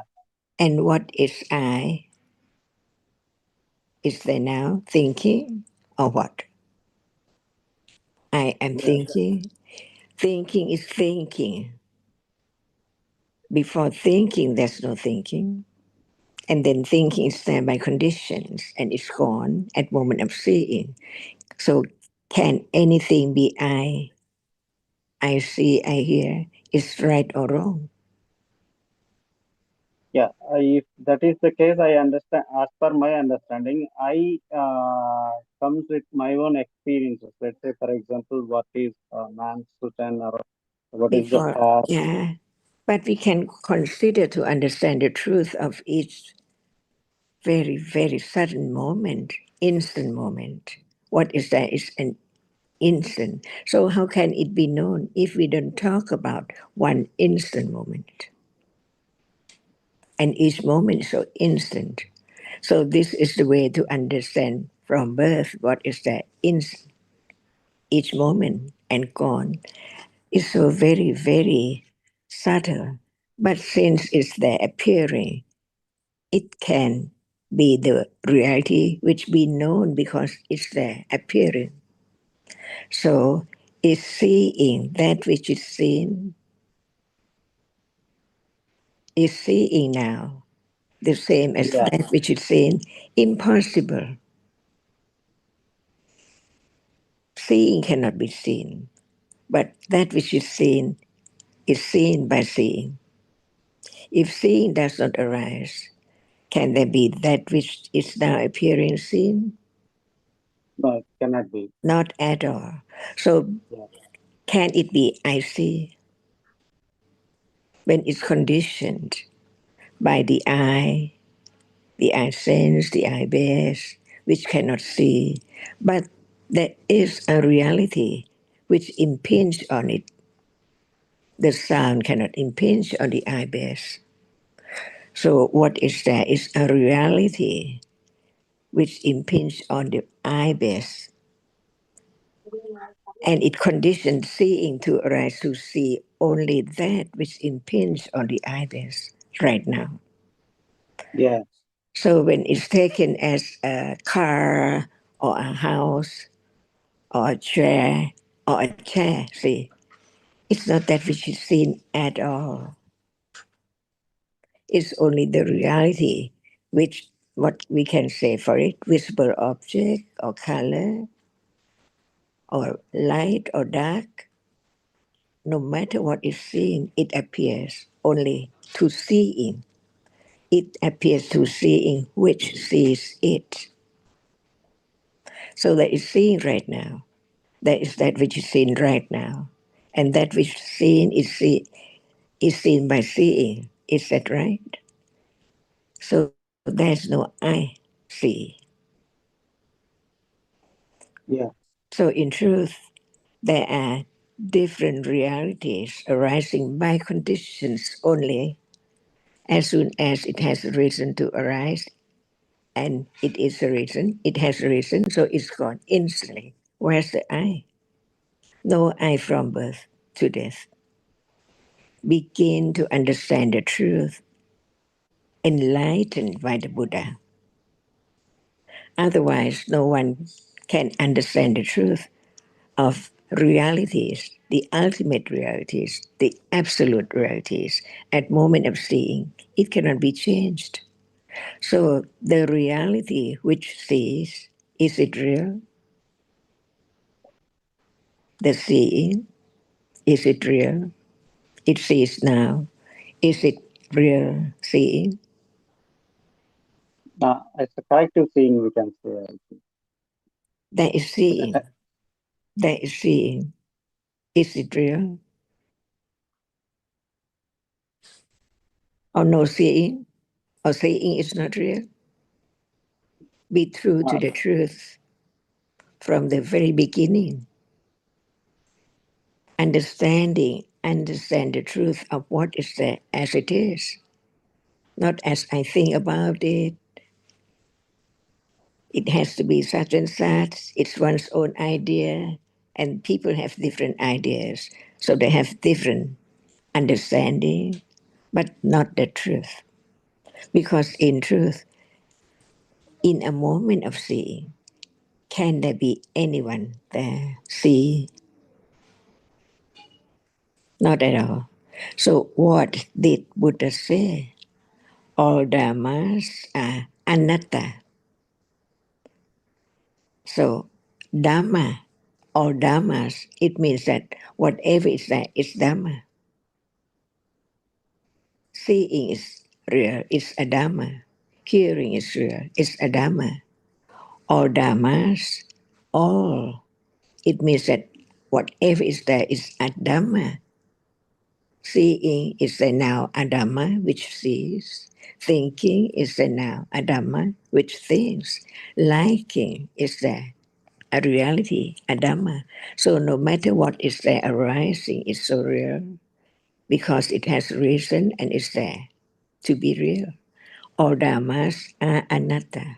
D: And what is I? Is there now thinking or what? I am thinking. Thinking is thinking. Before thinking, there's no thinking. And then thinking is there by conditions and it's gone at moment of seeing. So can anything be I see, I hear, is right or wrong?
F: Yeah, if that is the case, I understand. As per my understanding, I comes with my own experiences. Let's say, for example, what is man's Sultan, or what is the car?
D: Yeah, but we can consider to understand the truth of each very, very sudden moment, instant moment. What is that? Is an instant. So how can it be known if we don't talk about one instant moment? And each moment is so instant. So this is the way to understand from birth what is that instant. Each moment and gone is so very, very subtle. But since it's there appearing, it can be the reality which be known because it's there appearing. So is seeing that which is seen, is seeing now the same as that which is seen? Impossible. Seeing cannot be seen, but that which is seen by seeing. If seeing does not arise, can there be that which is now appearing seen?
F: No, it cannot be.
D: Not at all. So can it be I see? When it's conditioned by the eye sense, the eye base, which cannot see, but there is a reality which impinge on it. The sound cannot impinge on the eye base. So what is there is a reality which impinge on the eye base, and it conditions seeing to arise to see only that which impinge on the eye base right now.
F: Yeah.
D: So when it's taken as a car or a house or a chair or a chair, see, it's not that which is seen at all. It's only the reality, which what we can say for it, visible object or color or light or dark. No matter what is seen, it appears only to seeing. It appears to seeing which sees it. So that is seeing right now. That is that which is seen right now. And that which is seen is seen by seeing. Is that right? So there's no I see.
F: Yeah.
D: So in truth, there are different realities arising by conditions only. As soon as it has a reason to arise, and it is a reason, it has a reason, so it's gone instantly. Where's the I? No I from birth to death. Begin to understand the truth, enlightened by the Buddha. Otherwise, no one can understand the truth of realities, the ultimate realities, the absolute realities at moment of seeing, it cannot be changed. So the reality which sees, is it real? The seeing, is it real? It sees now. Is it real seeing?
F: It's a collective seeing, we can say.
D: That is seeing. That is seeing. Is it real? Or no seeing? Or seeing is not real? Be true to the truth from the very beginning. Understand the truth of what is there as it is. Not as I think about it. It has to be such and such. It's one's own idea. And people have different ideas. So they have different understanding, but not the truth. Because in truth, in a moment of seeing, can there be anyone there? See? Not at all. So what did Buddha say? All dhammas are anatta. So dhamma, all dhammas, it means that whatever is there is dhamma. Seeing is real, it's a dhamma. Hearing is real, it's a dhamma. All dhammas, all. It means that whatever is there is a dhamma. Seeing is the now a dhamma which sees. Thinking is the now a dhamma which thinks. Liking is there a reality, a dhamma. So no matter what is there arising, is so real because it has reason and is there to be real. All dhammas are anatta,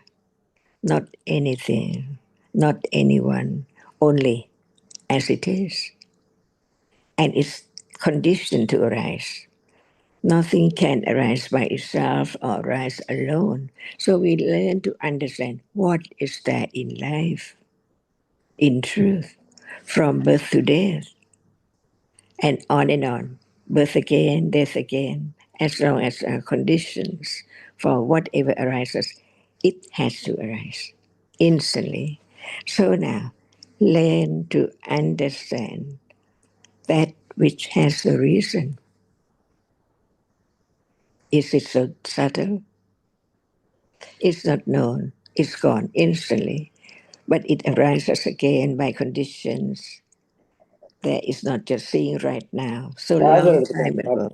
D: not anything, not anyone, only as it is. And it's conditioned to arise. Nothing can arise by itself or arise alone. So we learn to understand what is there in life, in truth, from birth to death, and on and on. Birth again, death again. As long as there are conditions for whatever arises, it has to arise instantly. So now, learn to understand that which has a reason. Is it so subtle? It's not known. It's gone instantly. But it arises again by conditions. There is not just seeing right now. So long time ago.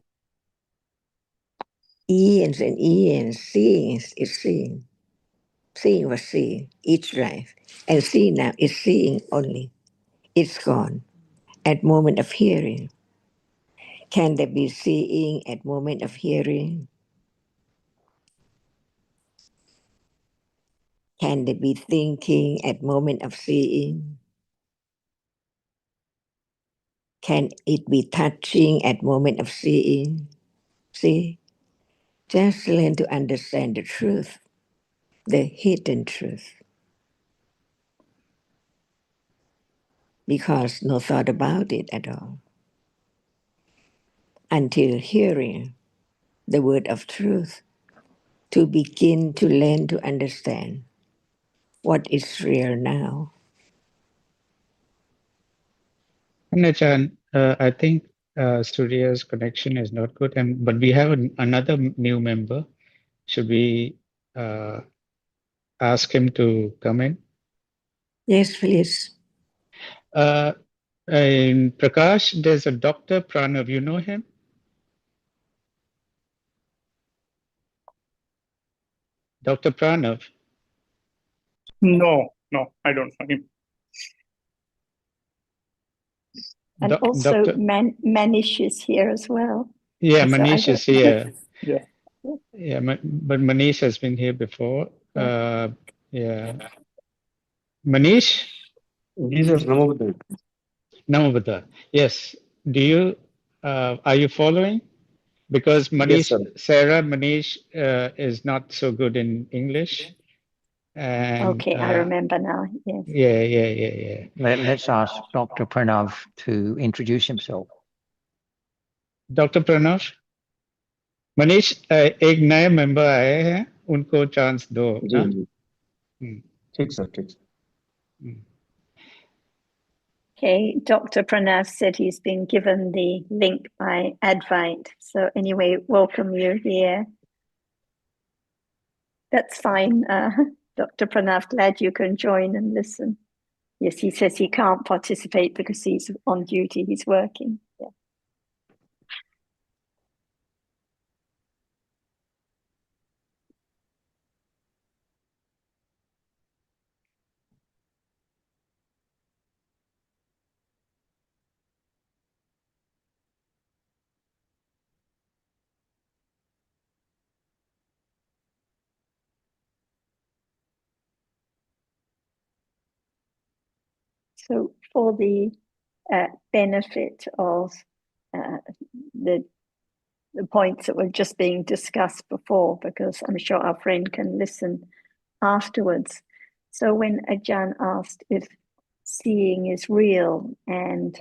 D: Eons and eons, seeing is seeing. Seeing was seeing each life. And seeing now is seeing only. It's gone. At moment of hearing. Can there be seeing at moment of hearing? Can there be thinking at moment of seeing? Can it be touching at moment of seeing? See, just learn to understand the truth, the hidden truth. Because no thought about it at all. Until hearing the word of truth, to begin to learn to understand what is real now.
A: Achan, I think Studio's connection is not good, but we have another new member. Should we ask him to come in?
D: Yes, please.
A: In Prakash, there's a Dr. Pranav. You know him? Dr. Pranav?
B: No, I don't know him.
E: And also
A: Dr.
E: Manish is here as well.
A: Yeah,
E: So
A: Manish is here.
B: Yeah.
A: Yeah, but Manish has been here before. Yeah. Manish?
F: Jesus, Namo.
A: Namabata. Yes. Do you, are you following? Because
F: Yes,
A: Manish,
F: sir.
A: Sarah Manish is not so good in English. And
E: Okay, I remember now. Yes.
A: yeah.
C: Let's ask Dr. Pranav to introduce himself.
A: Dr. Pranav, Manish एक नए member आए हैं उनको chance दो
G: जी
A: हाँ?
G: जी ठीक sir ठीक
E: Okay, Dr. Pranav said he's been given the link by Advite. So anyway, welcome you here. That's fine, Dr. Pranav, glad you can join and listen. Yes, he says he can't participate because he's on duty, he's working. Yeah. So for the benefit of the points that were just being discussed before, because I'm sure our friend can listen afterwards. So when Ajahn asked if seeing is real, and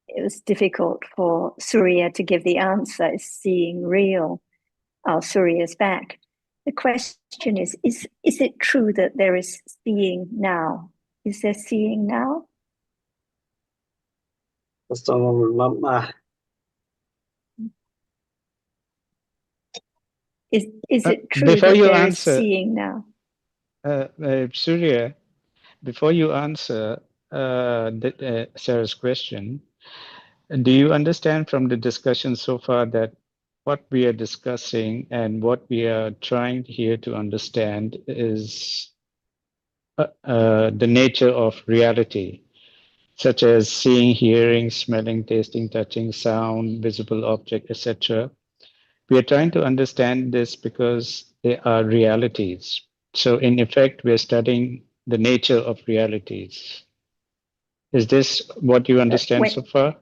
E: it was difficult for Surya to give the answer, is seeing real? Surya's back. The question is it true that there is seeing now? Is there seeing now? Is it true
A: before
E: that
A: you
E: there
A: answer,
E: is seeing now?
A: Surya, before you answer Sarah's question, do you understand from the discussion so far that what we are discussing and what we are trying here to understand is the nature of reality, such as seeing, hearing, smelling, tasting, touching, sound, visible object, etc. We are trying to understand this because they are realities. So in effect, we are studying the nature of realities. Is this what you understand so far?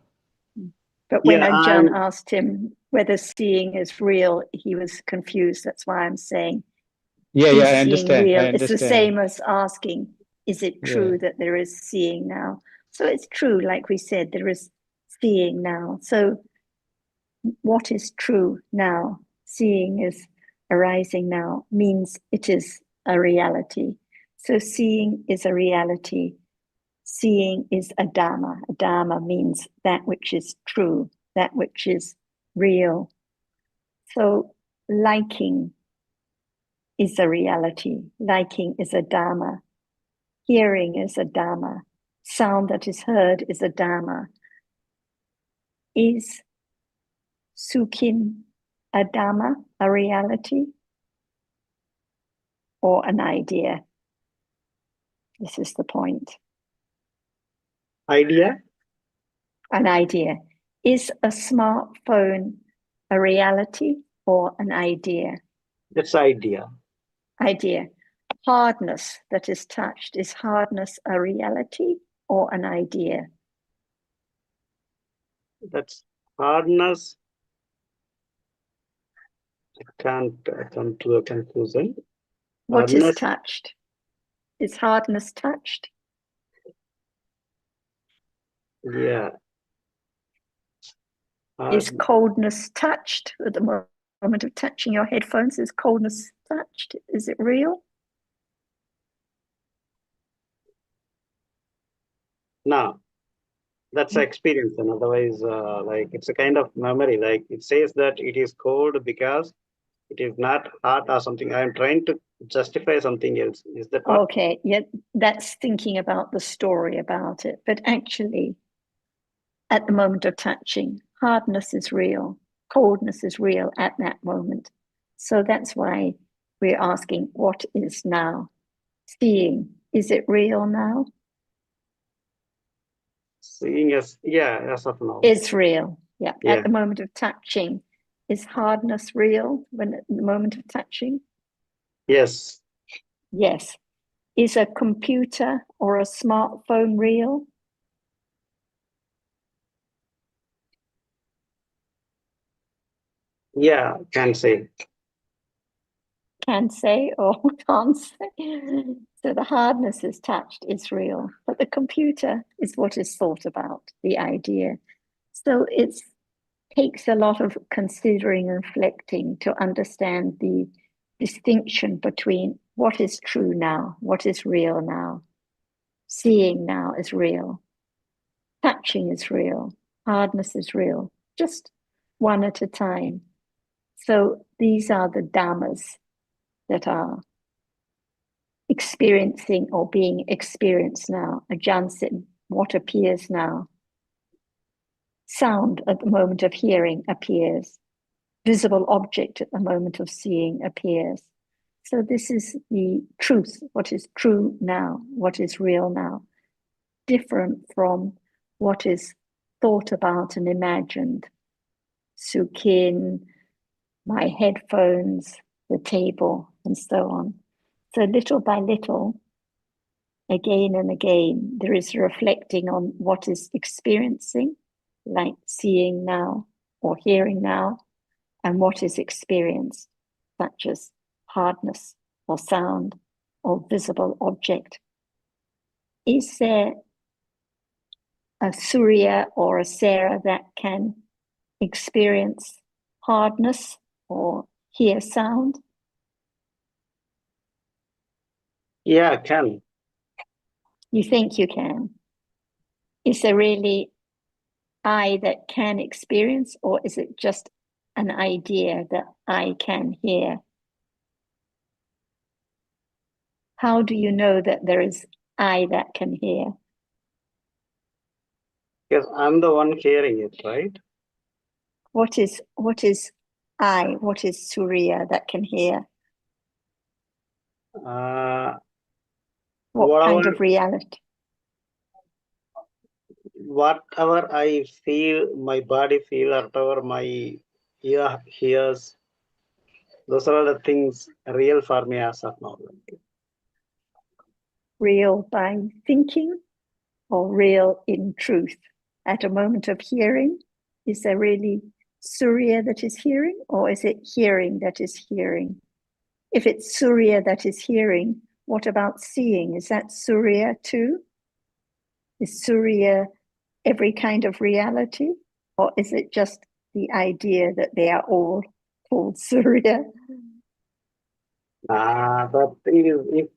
E: But when Ajahn asked him whether seeing is real, he was confused. That's why I'm saying,
A: I understand.
E: Seeing real?
A: I understand.
E: It's the same as asking, is it true that there is seeing now? So it's true, like we said, there is seeing now. So what is true now? Seeing is arising now, means it is a reality. So seeing is a reality. Seeing is a Dhamma. A Dhamma means that which is true, that which is real. So liking is a reality. Liking is a Dhamma. Hearing is a Dhamma. Sound that is heard is a Dhamma. Is sukhin a Dhamma, a reality, or an idea? This is the point.
F: Idea?
E: An idea. Is a smartphone a reality or an idea?
F: It's idea.
E: Idea. Hardness that is touched, is hardness a reality or an idea?
F: That's hardness. I can't do a conclusion.
E: What is touched? Is hardness touched?
F: Yeah.
E: Is coldness touched? At the moment of touching your headphones, is coldness touched? Is it real?
F: No, that's experience. And otherwise, like it's a kind of memory. Like it says that it is cold because it is not hot or something. I'm trying to justify something else. Is that what?
E: Okay, yeah, that's thinking about the story about it. But actually, at the moment of touching, hardness is real, coldness is real at that moment. So that's why we're asking, what is now? Seeing, is it real now?
F: Seeing as, as of now.
E: It's real, yeah. At the moment of touching, is hardness real when at the moment of touching?
F: Yes.
E: Yes. Is a computer or a smartphone real?
F: Yeah, can say.
E: can say or can't say. So the hardness is touched, is real, but the computer is what is thought about, the idea. So it takes a lot of considering and reflecting to understand the distinction between what is true now, what is real now. Seeing now is real. Touching is real. Hardness is real. Just one at a time. So these are the Dhammas that are experiencing or being experienced now. Ajahn said, what appears now? Sound at the moment of hearing appears. Visible object at the moment of seeing appears. So this is the truth, what is true now, what is real now, different from what is thought about and imagined. Sukhin, my headphones, the table, and so on. So little by little, again and again, there is reflecting on what is experiencing, like seeing now or hearing now, and what is experienced, such as hardness or sound or visible object. Is there a Surya or a Sarah that can experience hardness or hear sound?
F: Yeah, I can.
E: You think you can? Is there really I that can experience, or is it just an idea that I can hear? How do you know that there is I that can hear?
F: Yes, I'm the one hearing it, right?
E: What is I? What is Surya that can hear? What kind of reality?
F: Whatever I feel, my body feel, whatever my ear hears, those are the things real for me as of now.
E: Real by thinking or real in truth? At a moment of hearing, is there really Surya that is hearing, or is it hearing that is hearing? If it's Surya that is hearing, what about seeing? Is that Surya too? Is Surya every kind of reality, or is it just the idea that they are all called Surya?
F: The thing is, if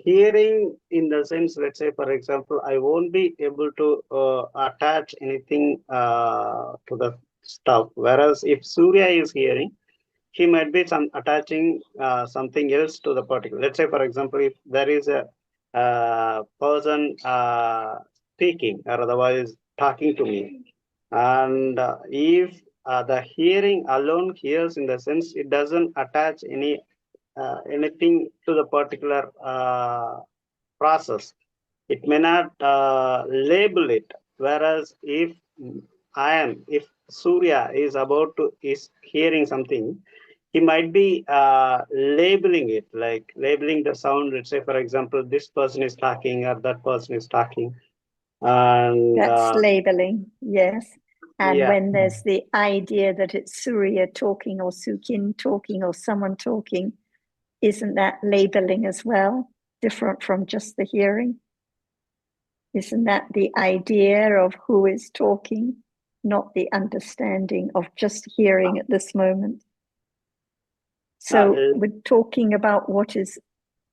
F: hearing in the sense, let's say, for example, I won't be able to attach anything to the stuff. Whereas if Surya is hearing, he might be attaching something else to the particular. Let's say, for example, if there is a person speaking or otherwise talking to me, and if the hearing alone hears in the sense, it doesn't attach anything to the particular process. It may not label it. Whereas if Surya is hearing something, he might be labeling it, like labeling the sound. Let's say, for example, this person is talking or that person is talking. And
E: that's labeling, yes. And
F: yeah.
E: when there's the idea that it's Surya talking or Sukhin talking or someone talking, isn't that labeling as well, different from just the hearing? Isn't that the idea of who is talking, not the understanding of just hearing at this moment? So we're talking about what is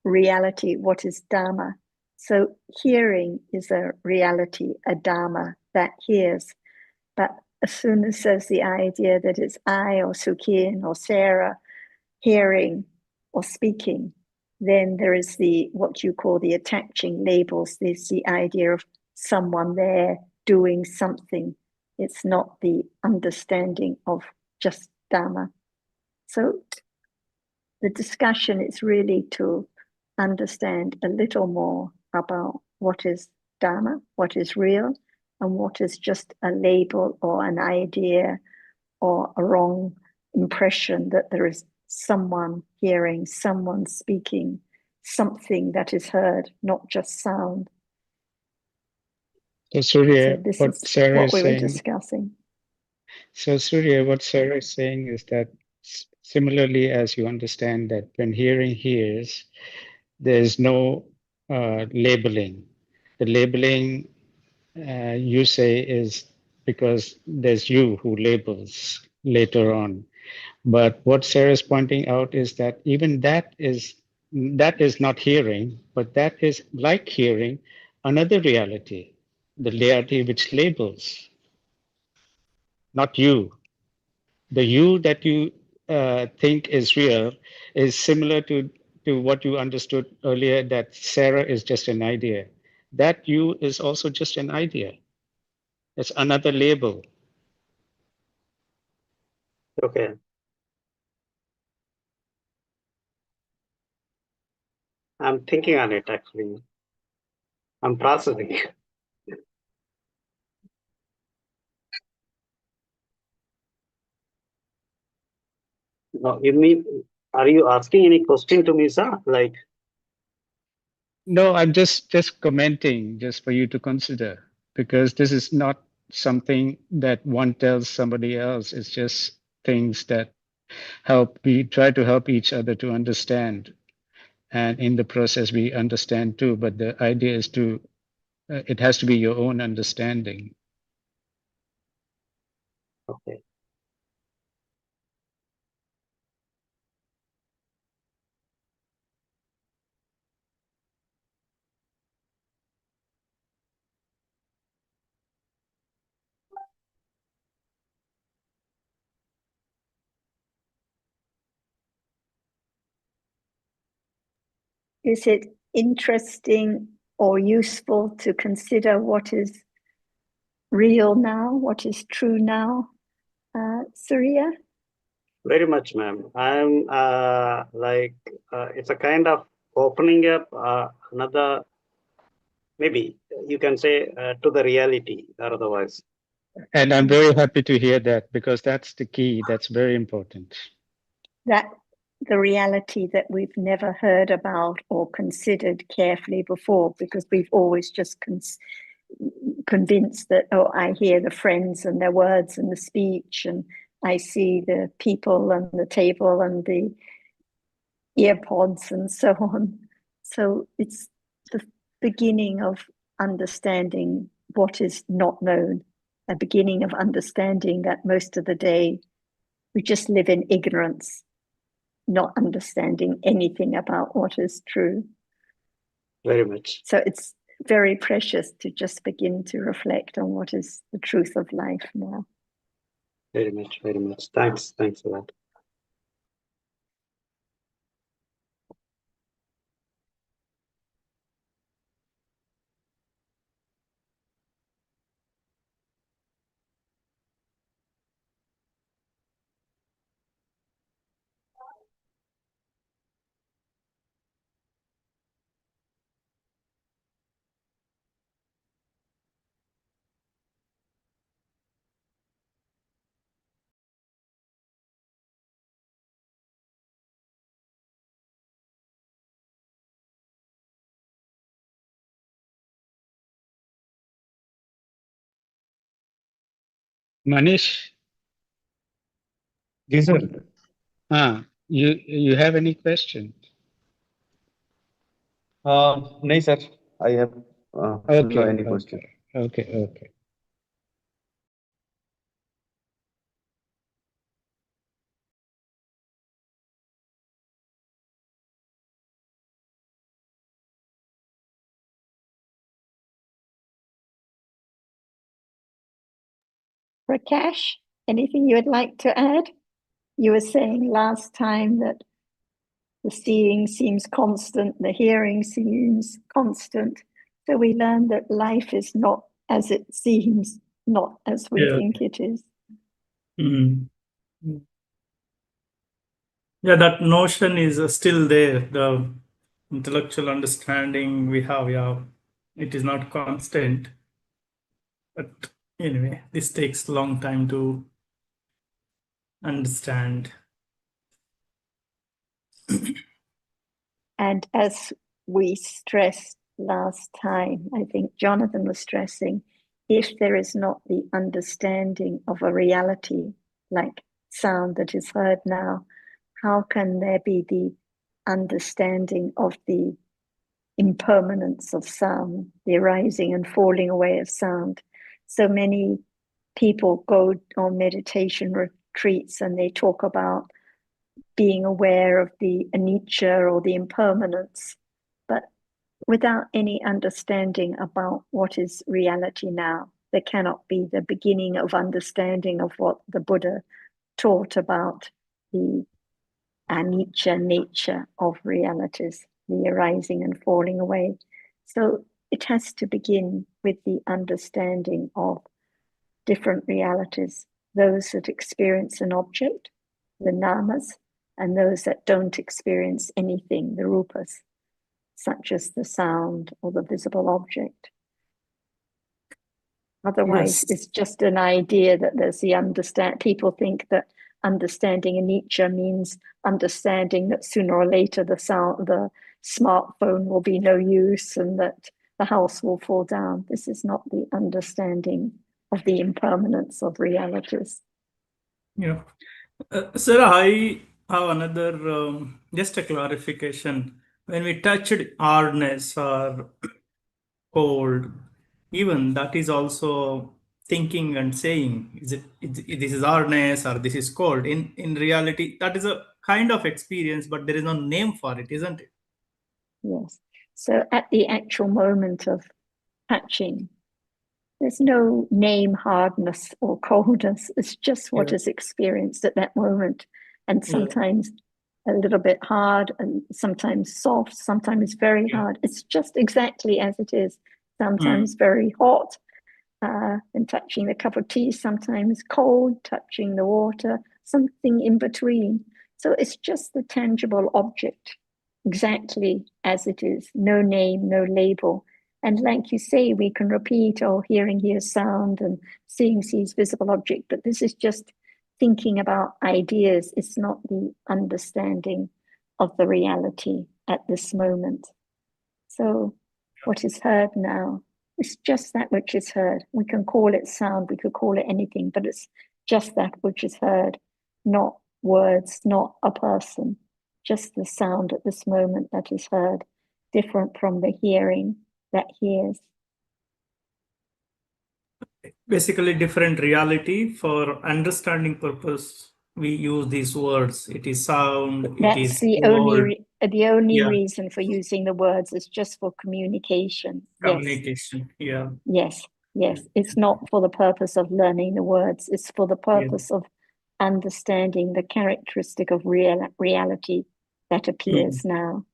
E: reality, what is Dhamma. So hearing is a reality, a Dhamma that hears. But as soon as there's the idea that it's I or Sukhin or Sarah hearing or speaking, then there is what you call the attaching labels. There's the idea of someone there doing something. It's not the understanding of just Dhamma. So the discussion is really to understand a little more about what is Dhamma, what is real, and what is just a label or an idea or a wrong impression that there is someone hearing, someone speaking, something that is heard, not just sound.
A: So Surya,
E: this
A: what
E: is
A: Sarah
E: what
A: is
E: we were
A: saying.
E: discussing.
A: So Surya, what Sarah is saying is that Similarly, as you understand that when hearing hears, there's no labeling. The labeling you say is because there's you who labels later on. But what Sarah is pointing out is that even that is not hearing, but that is like hearing another reality, the reality which labels, not you. The you that you think is real is similar to what you understood earlier, that Sarah is just an idea. That you is also just an idea. It's another label.
F: Okay. I'm thinking on it actually. I'm processing. No, you mean, are you asking any question to me, sir? Like,
A: No, I'm just commenting, just for you to consider, because this is not something that one tells somebody else. It's just things that we try to help each other to understand, and in the process we understand too. But the idea is to it has to be your own understanding.
F: okay.
E: Is it interesting or useful to consider what is real now, what is true now, Surya?
F: Very much, ma'am. I'm it's a kind of opening up another, maybe you can say, to the reality or otherwise.
A: And I'm very happy to hear that, because that's the key. That's very important.
E: That the reality that we've never heard about or considered carefully before, because we've always just convinced that, oh, I hear the friends and their words and the speech, and I see the people and the table and the earpods and so on. So it's the beginning of understanding what is not known, a beginning of understanding that most of the day we just live in ignorance, not understanding anything about what is true.
F: Very much.
E: So it's very precious to just begin to reflect on what is the truth of life now.
F: Very much, very much. Thanks for that.
A: Manish,
G: Yes, sir.
A: You have any question?
G: No, sir. I have no any question.
A: Okay.
E: Prakash, anything you would like to add? You were saying last time that the seeing seems constant, the hearing seems constant. So we learned that life is not as it seems, not as we think it is.
B: Yeah, that notion is still there. The intellectual understanding we have, it is not constant. But anyway, this takes a long time to understand.
E: And as we stressed last time, I think Jonathan was stressing, if there is not the understanding of a reality like sound that is heard now, how can there be the understanding of the impermanence of sound, the arising and falling away of sound? So many people go on meditation retreats and they talk about being aware of the anicca or the impermanence, but without any understanding about what is reality now. There cannot be the beginning of understanding of what the Buddha taught about the anicca nature of realities, the arising and falling away. So it has to begin with the understanding of different realities, those that experience an object, the namas, and those that don't experience anything, the rupas, such as the sound or the visible object. Otherwise, it's just an idea that there's the people think that understanding anicca means understanding that sooner or later the smartphone will be no use and that the house will fall down. This is not the understanding of the impermanence of realities.
B: Yeah. Sarah, I have another, just a clarification. When we touched hardness or cold, even that is also thinking and saying, this is hardness or this is cold. In reality, that is a kind of experience, but there is no name for it, isn't it?
E: Yes. So at the actual moment of touching, there's no name hardness or coldness. It's just what is experienced at that moment. And sometimes a little bit hard and sometimes soft, sometimes very hard. It's just exactly as it is. Sometimes very hot and touching the cup of tea, sometimes cold, touching the water, something in between. So it's just the tangible object, exactly as it is. No name, no label. And like you say, we can repeat, oh, hearing hears sound and seeing sees visible object, but this is just thinking about ideas. It's not the understanding of the reality at this moment. So what is heard now is just that which is heard. We can call it sound, we could call it anything, but it's just that which is heard, not words, not a person, just the sound at this moment that is heard, different from the hearing that hears.
B: Basically, different reality. For understanding purpose, we use these words. It is sound.
E: That's the only reason for using the words is just for communication.
B: Communication.
E: Yes. Yes. It's not for the purpose of learning the words. It's for the purpose of understanding the characteristic of reality that appears now.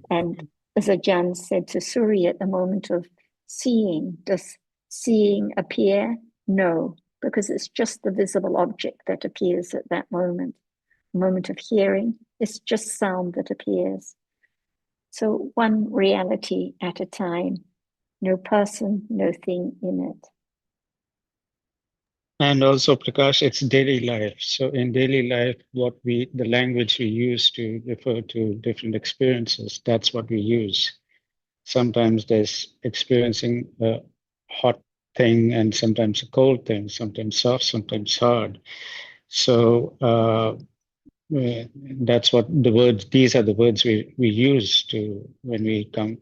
E: And as Ajahn said to Suri at the moment of seeing, does seeing appear? No, because it's just the visible object that appears at that moment. Moment of hearing, it's just sound that appears. So one reality at a time, no person, no thing in it.
A: And also, Prakash, it's daily life. So in daily life, the language we use to refer to different experiences, that's what we use. Sometimes there's experiencing a hot thing and sometimes a cold thing, sometimes soft, sometimes hard. So that's what these are the words we use when we come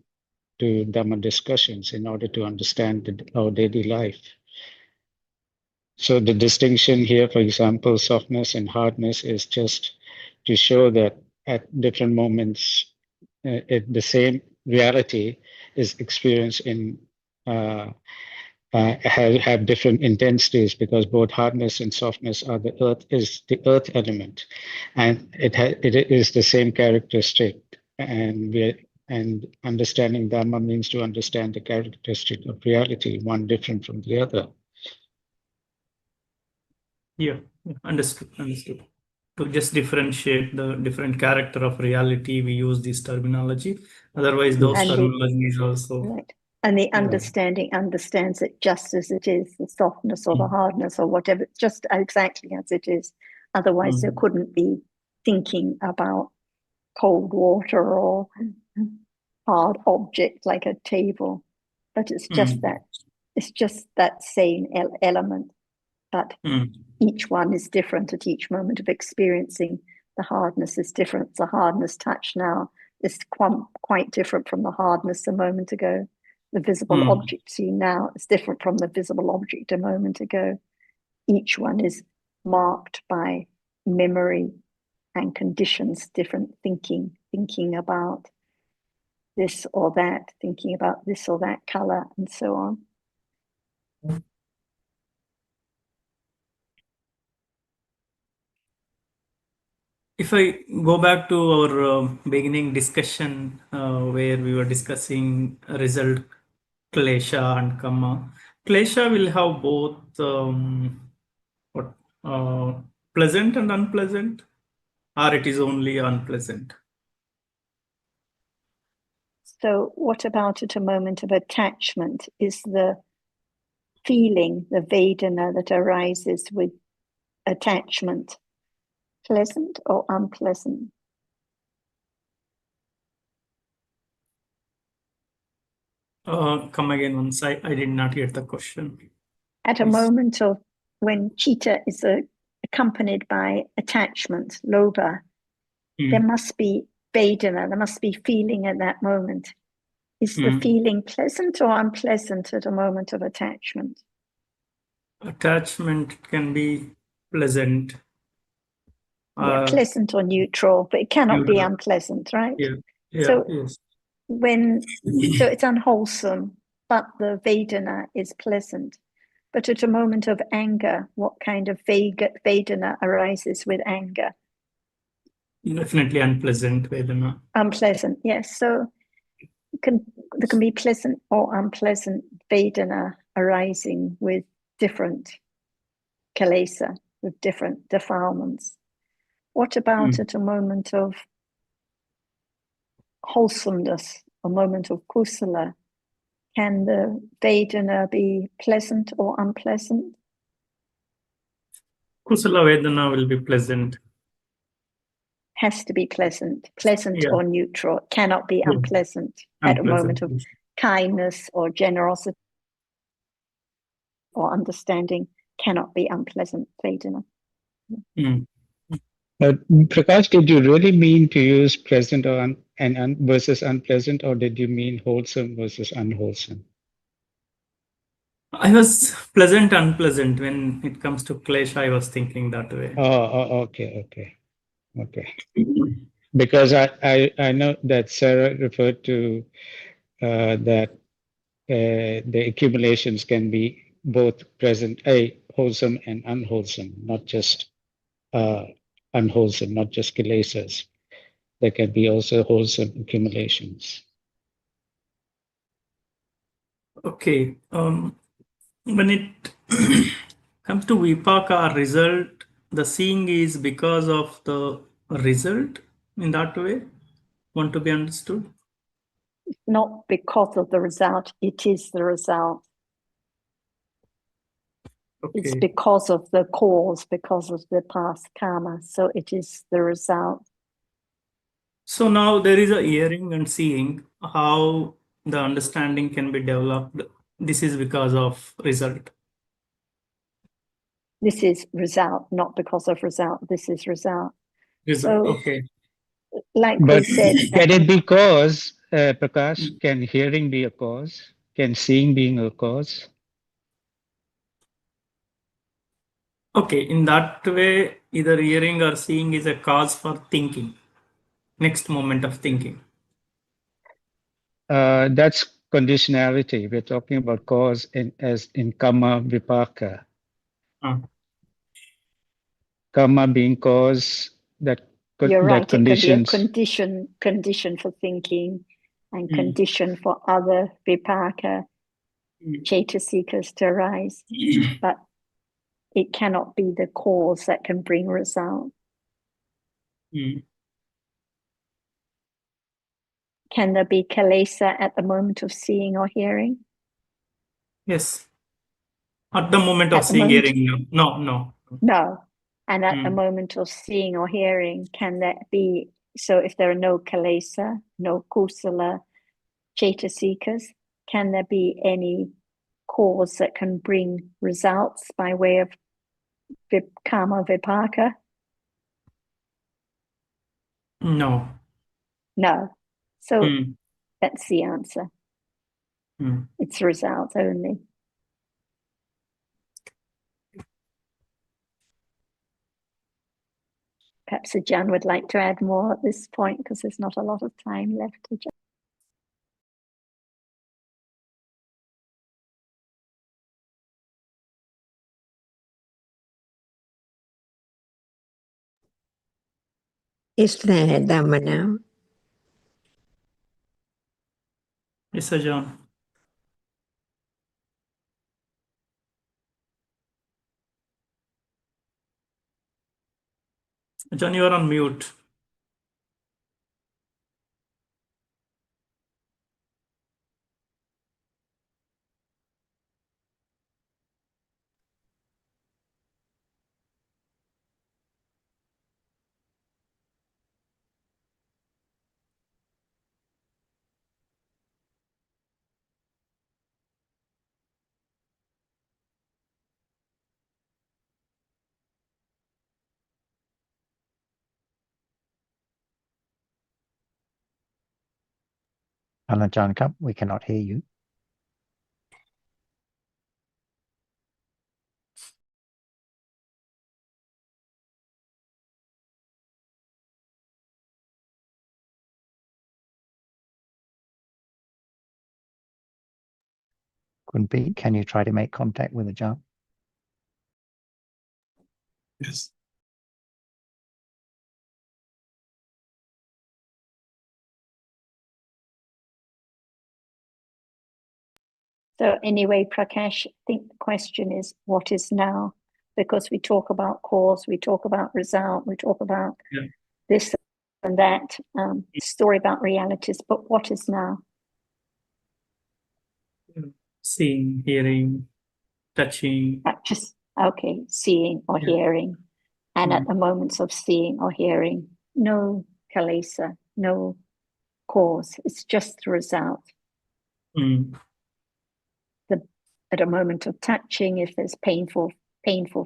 A: to Dhamma discussions in order to understand our daily life. So the distinction here, for example, softness and hardness is just to show that at different moments, the same reality is experienced in have different intensities, because both hardness and softness are the earth element, and it is the same characteristic. And understanding Dhamma means to understand the characteristic of reality, one different from the other.
B: Yeah, understood. To just differentiate the different character of reality, we use this terminology. Otherwise, those terminologies also.
E: Right. And the understanding understands it just as it is, the softness or the hardness or whatever, just exactly as it is. Otherwise, there couldn't be thinking about cold water or hard object like a table. But it's just that same element. But each one is different at each moment of experiencing The hardness is different. The hardness touch now is quite different from the hardness a moment ago. The visible object seen now is different from the visible object a moment ago. Each one is marked by memory and conditions, different thinking about this or that, thinking about this or that color, and so on.
B: If I go back to our beginning discussion where we were discussing result klesha and kamma, klesha will have both pleasant and unpleasant, or it is only unpleasant?
E: So what about at a moment of attachment? Is the feeling, the Vedana that arises with attachment, pleasant or unpleasant?
B: Come again once. I did not get the question.
E: At a moment of when chitta is accompanied by attachment, lobha, there must be Vedana, there must be feeling at that moment. Is the feeling pleasant or unpleasant at a moment of attachment?
B: Attachment can be pleasant.
E: Pleasant or neutral, but it cannot be unpleasant, right? So so it's unwholesome, but the Vedana is pleasant. But at a moment of anger, what kind of Vedana arises with anger?
B: Definitely unpleasant Vedana.
E: Unpleasant, yes. So there can be pleasant or unpleasant Vedana arising with different kilesa, with different defilements. What about at a moment of wholesomeness, a moment of kusala? Can the Vedana be pleasant or unpleasant?
B: Kusala Vedana will be pleasant.
E: Has to be pleasant or neutral. It cannot be unpleasant at a moment of kindness or generosity or understanding. Cannot be unpleasant Vedana.
A: But Prakash, did you really mean to use pleasant or versus unpleasant, or did you mean wholesome versus unwholesome?
B: I was pleasant, unpleasant. When it comes to klesha, I was thinking that way.
A: Okay. Because I know that Sarah referred to that the accumulations can be both present, wholesome and unwholesome, not just unwholesome, not just kilesas. There can be also wholesome accumulations.
B: Okay. When it comes to vipaka result, the seeing is because of the result in that way, want to be understood?
E: Not because of the result, it is the result.
B: Okay.
E: It's because of the cause, because of the past karma. So it is the result.
B: So now there is a hearing and seeing how the understanding can be developed. This is because of result.
E: This is result, not because of result. This is result.
B: Result.
E: So,
B: okay.
E: Like
A: but
E: we said,
A: can it be cause, Prakash? Can hearing be a cause? Can seeing being a cause?
B: Okay, in that way, either hearing or seeing is a cause for thinking. Next moment of thinking.
A: That's conditionality. We're talking about cause as in karma vipaka. Karma being cause that
E: you're right.
A: conditions.
E: It can be a condition for thinking and condition for other vipaka chaitasikas to arise, but it cannot be the cause that can bring result. Can there be kilesa at the moment of seeing or hearing?
B: Yes. At the moment of seeing, hearing, no.
E: No. And at the moment of seeing or hearing, can that be, so if there are no kilesa, no kusala, chaitasikas, can there be any cause that can bring results by way of karma vipaka?
B: No.
E: No. So
B: Mm.
E: that's the answer.
B: Mm.
E: It's result only. Perhaps Ajahn would like to add more at this point because there's not a lot of time left. Ajahn.
D: Is there Dhamma now?
B: Yes, Ajahn. Ajahn, you are on mute.
C: Alajanka, we cannot hear you. Kunpi, can you try to make contact with Ajahn?
B: Yes.
E: So anyway, Prakash, I think the question is, what is now? Because we talk about cause, we talk about result, we talk about this and that, story about realities, but what is now?
B: Seeing, hearing, touching.
E: Just, okay, seeing or hearing. And at the moments of seeing or hearing, no kilesa, no cause, it's just the result.
B: Mm.
E: At a moment of touching, if there's painful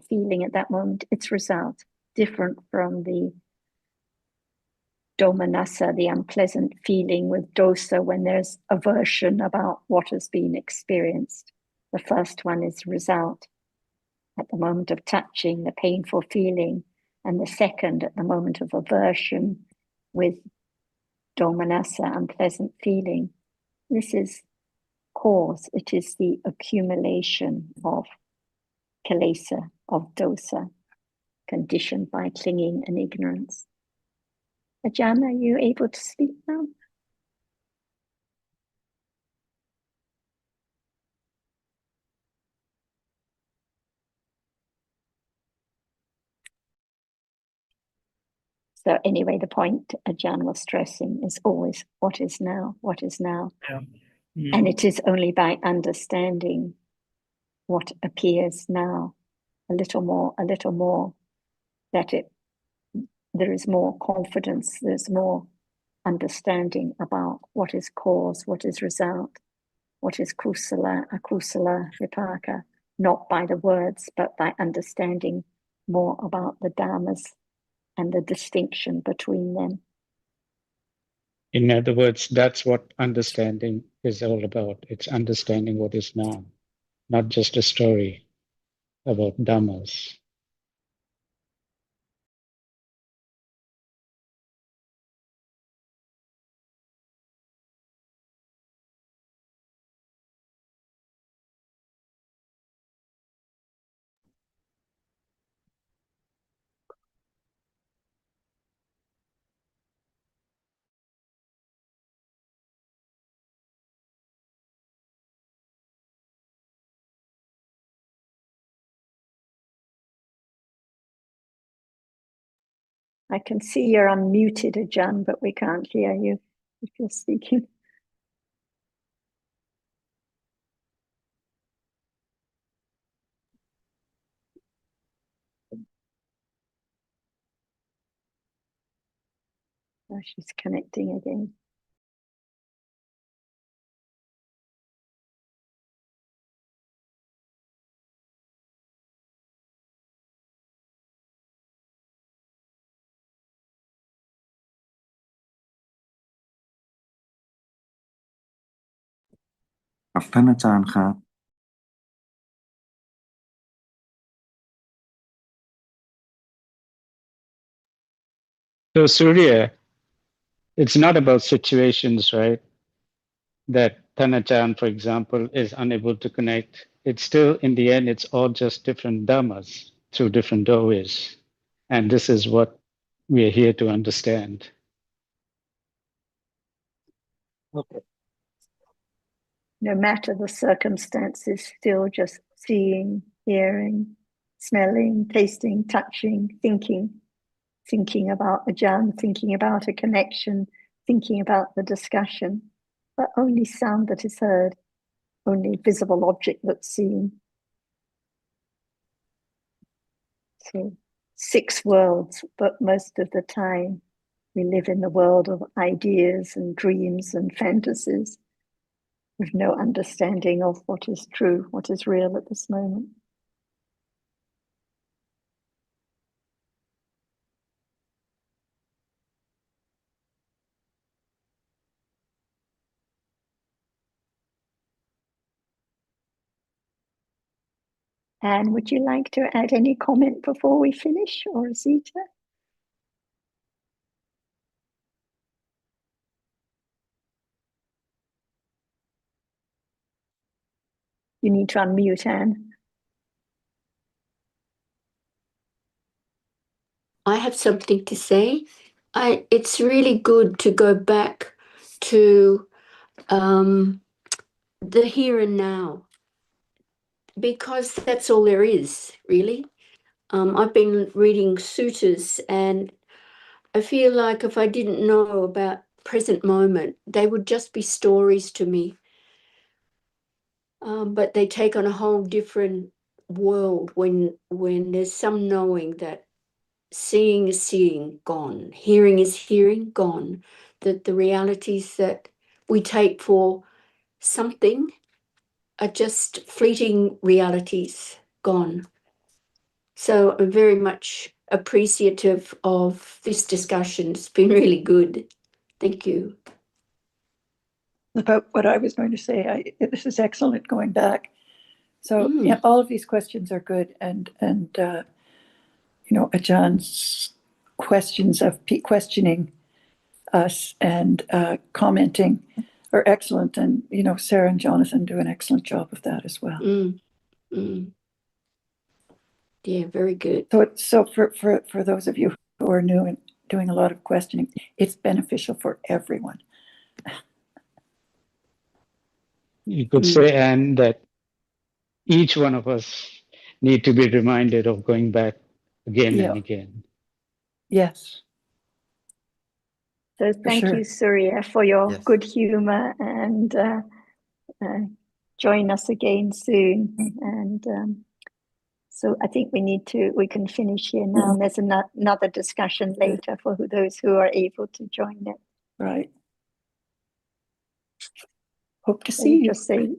E: feeling at that moment, it's result, different from the domanassa, the unpleasant feeling with dosa when there's aversion about what has been experienced. The first one is result at the moment of touching, the painful feeling, and the second at the moment of aversion with domanassa, unpleasant feeling. This is cause. It is the accumulation of kilesa, of dosa, conditioned by clinging and ignorance. Ajahn, are you able to speak now? So anyway, the point Ajahn was stressing is always what is now, what is now.
B: Yeah. Mm.
E: And it is only by understanding what appears now, a little more, that there is more confidence, there's more understanding about what is cause, what is result, what is kusala, akusala, vipaka, not by the words, but by understanding more about the dhammas and the distinction between them.
A: In other words, that's what understanding is all about. It's understanding what is now, not just a story about dhammas.
E: I can see you're unmuted, Ajahn, but we can't hear you if you're speaking. Oh, she's connecting again.
H: กับท่านอาจารย์ครับ
A: So Surya, it's not about situations, right? That Thanachan, for example, is unable to connect. It's still, in the end, it's all just different dhammas through different doorways. And this is what we are here to understand.
F: Okay.
E: No matter the circumstances, still just seeing, hearing, smelling, tasting, touching, thinking about a jhana, thinking about a connection, thinking about the discussion, but only sound that is heard, only visible object that's seen. So 6 worlds, but most of the time we live in the world of ideas and dreams and fantasies with no understanding of what is true, what is real at this moment. Anne, would you like to add any comment before we finish, or Zita? You need to unmute, Anne.
I: I have something to say. It's really good to go back to the here and now, because that's all there is, really. I've been reading suttas, and I feel like if I didn't know about present moment, they would just be stories to me. But they take on a whole different world when there's some knowing that seeing is seeing, gone. Hearing is hearing, gone. That the realities that we take for something are just fleeting realities, gone. So I'm very much appreciative of this discussion. It's been really good. Thank you.
J: About what I was going to say, this is excellent going back. So yeah, all of these questions are good, and you know, Ajah's questions of questioning us and commenting are excellent, and you know, Sarah and Jonathan do an excellent job of that as well.
I: Yeah, very good.
J: So for those of you who are new and doing a lot of questioning, it's beneficial for everyone.
A: You could say, Anne, that each one of us need to be reminded of going back again and again.
J: Yes.
E: So thank you, Surya, for your good humor, and join us again soon. And so I think we can finish here now. And there's another discussion later for those who are able to join it.
J: Right. Hope to see you.
E: Just say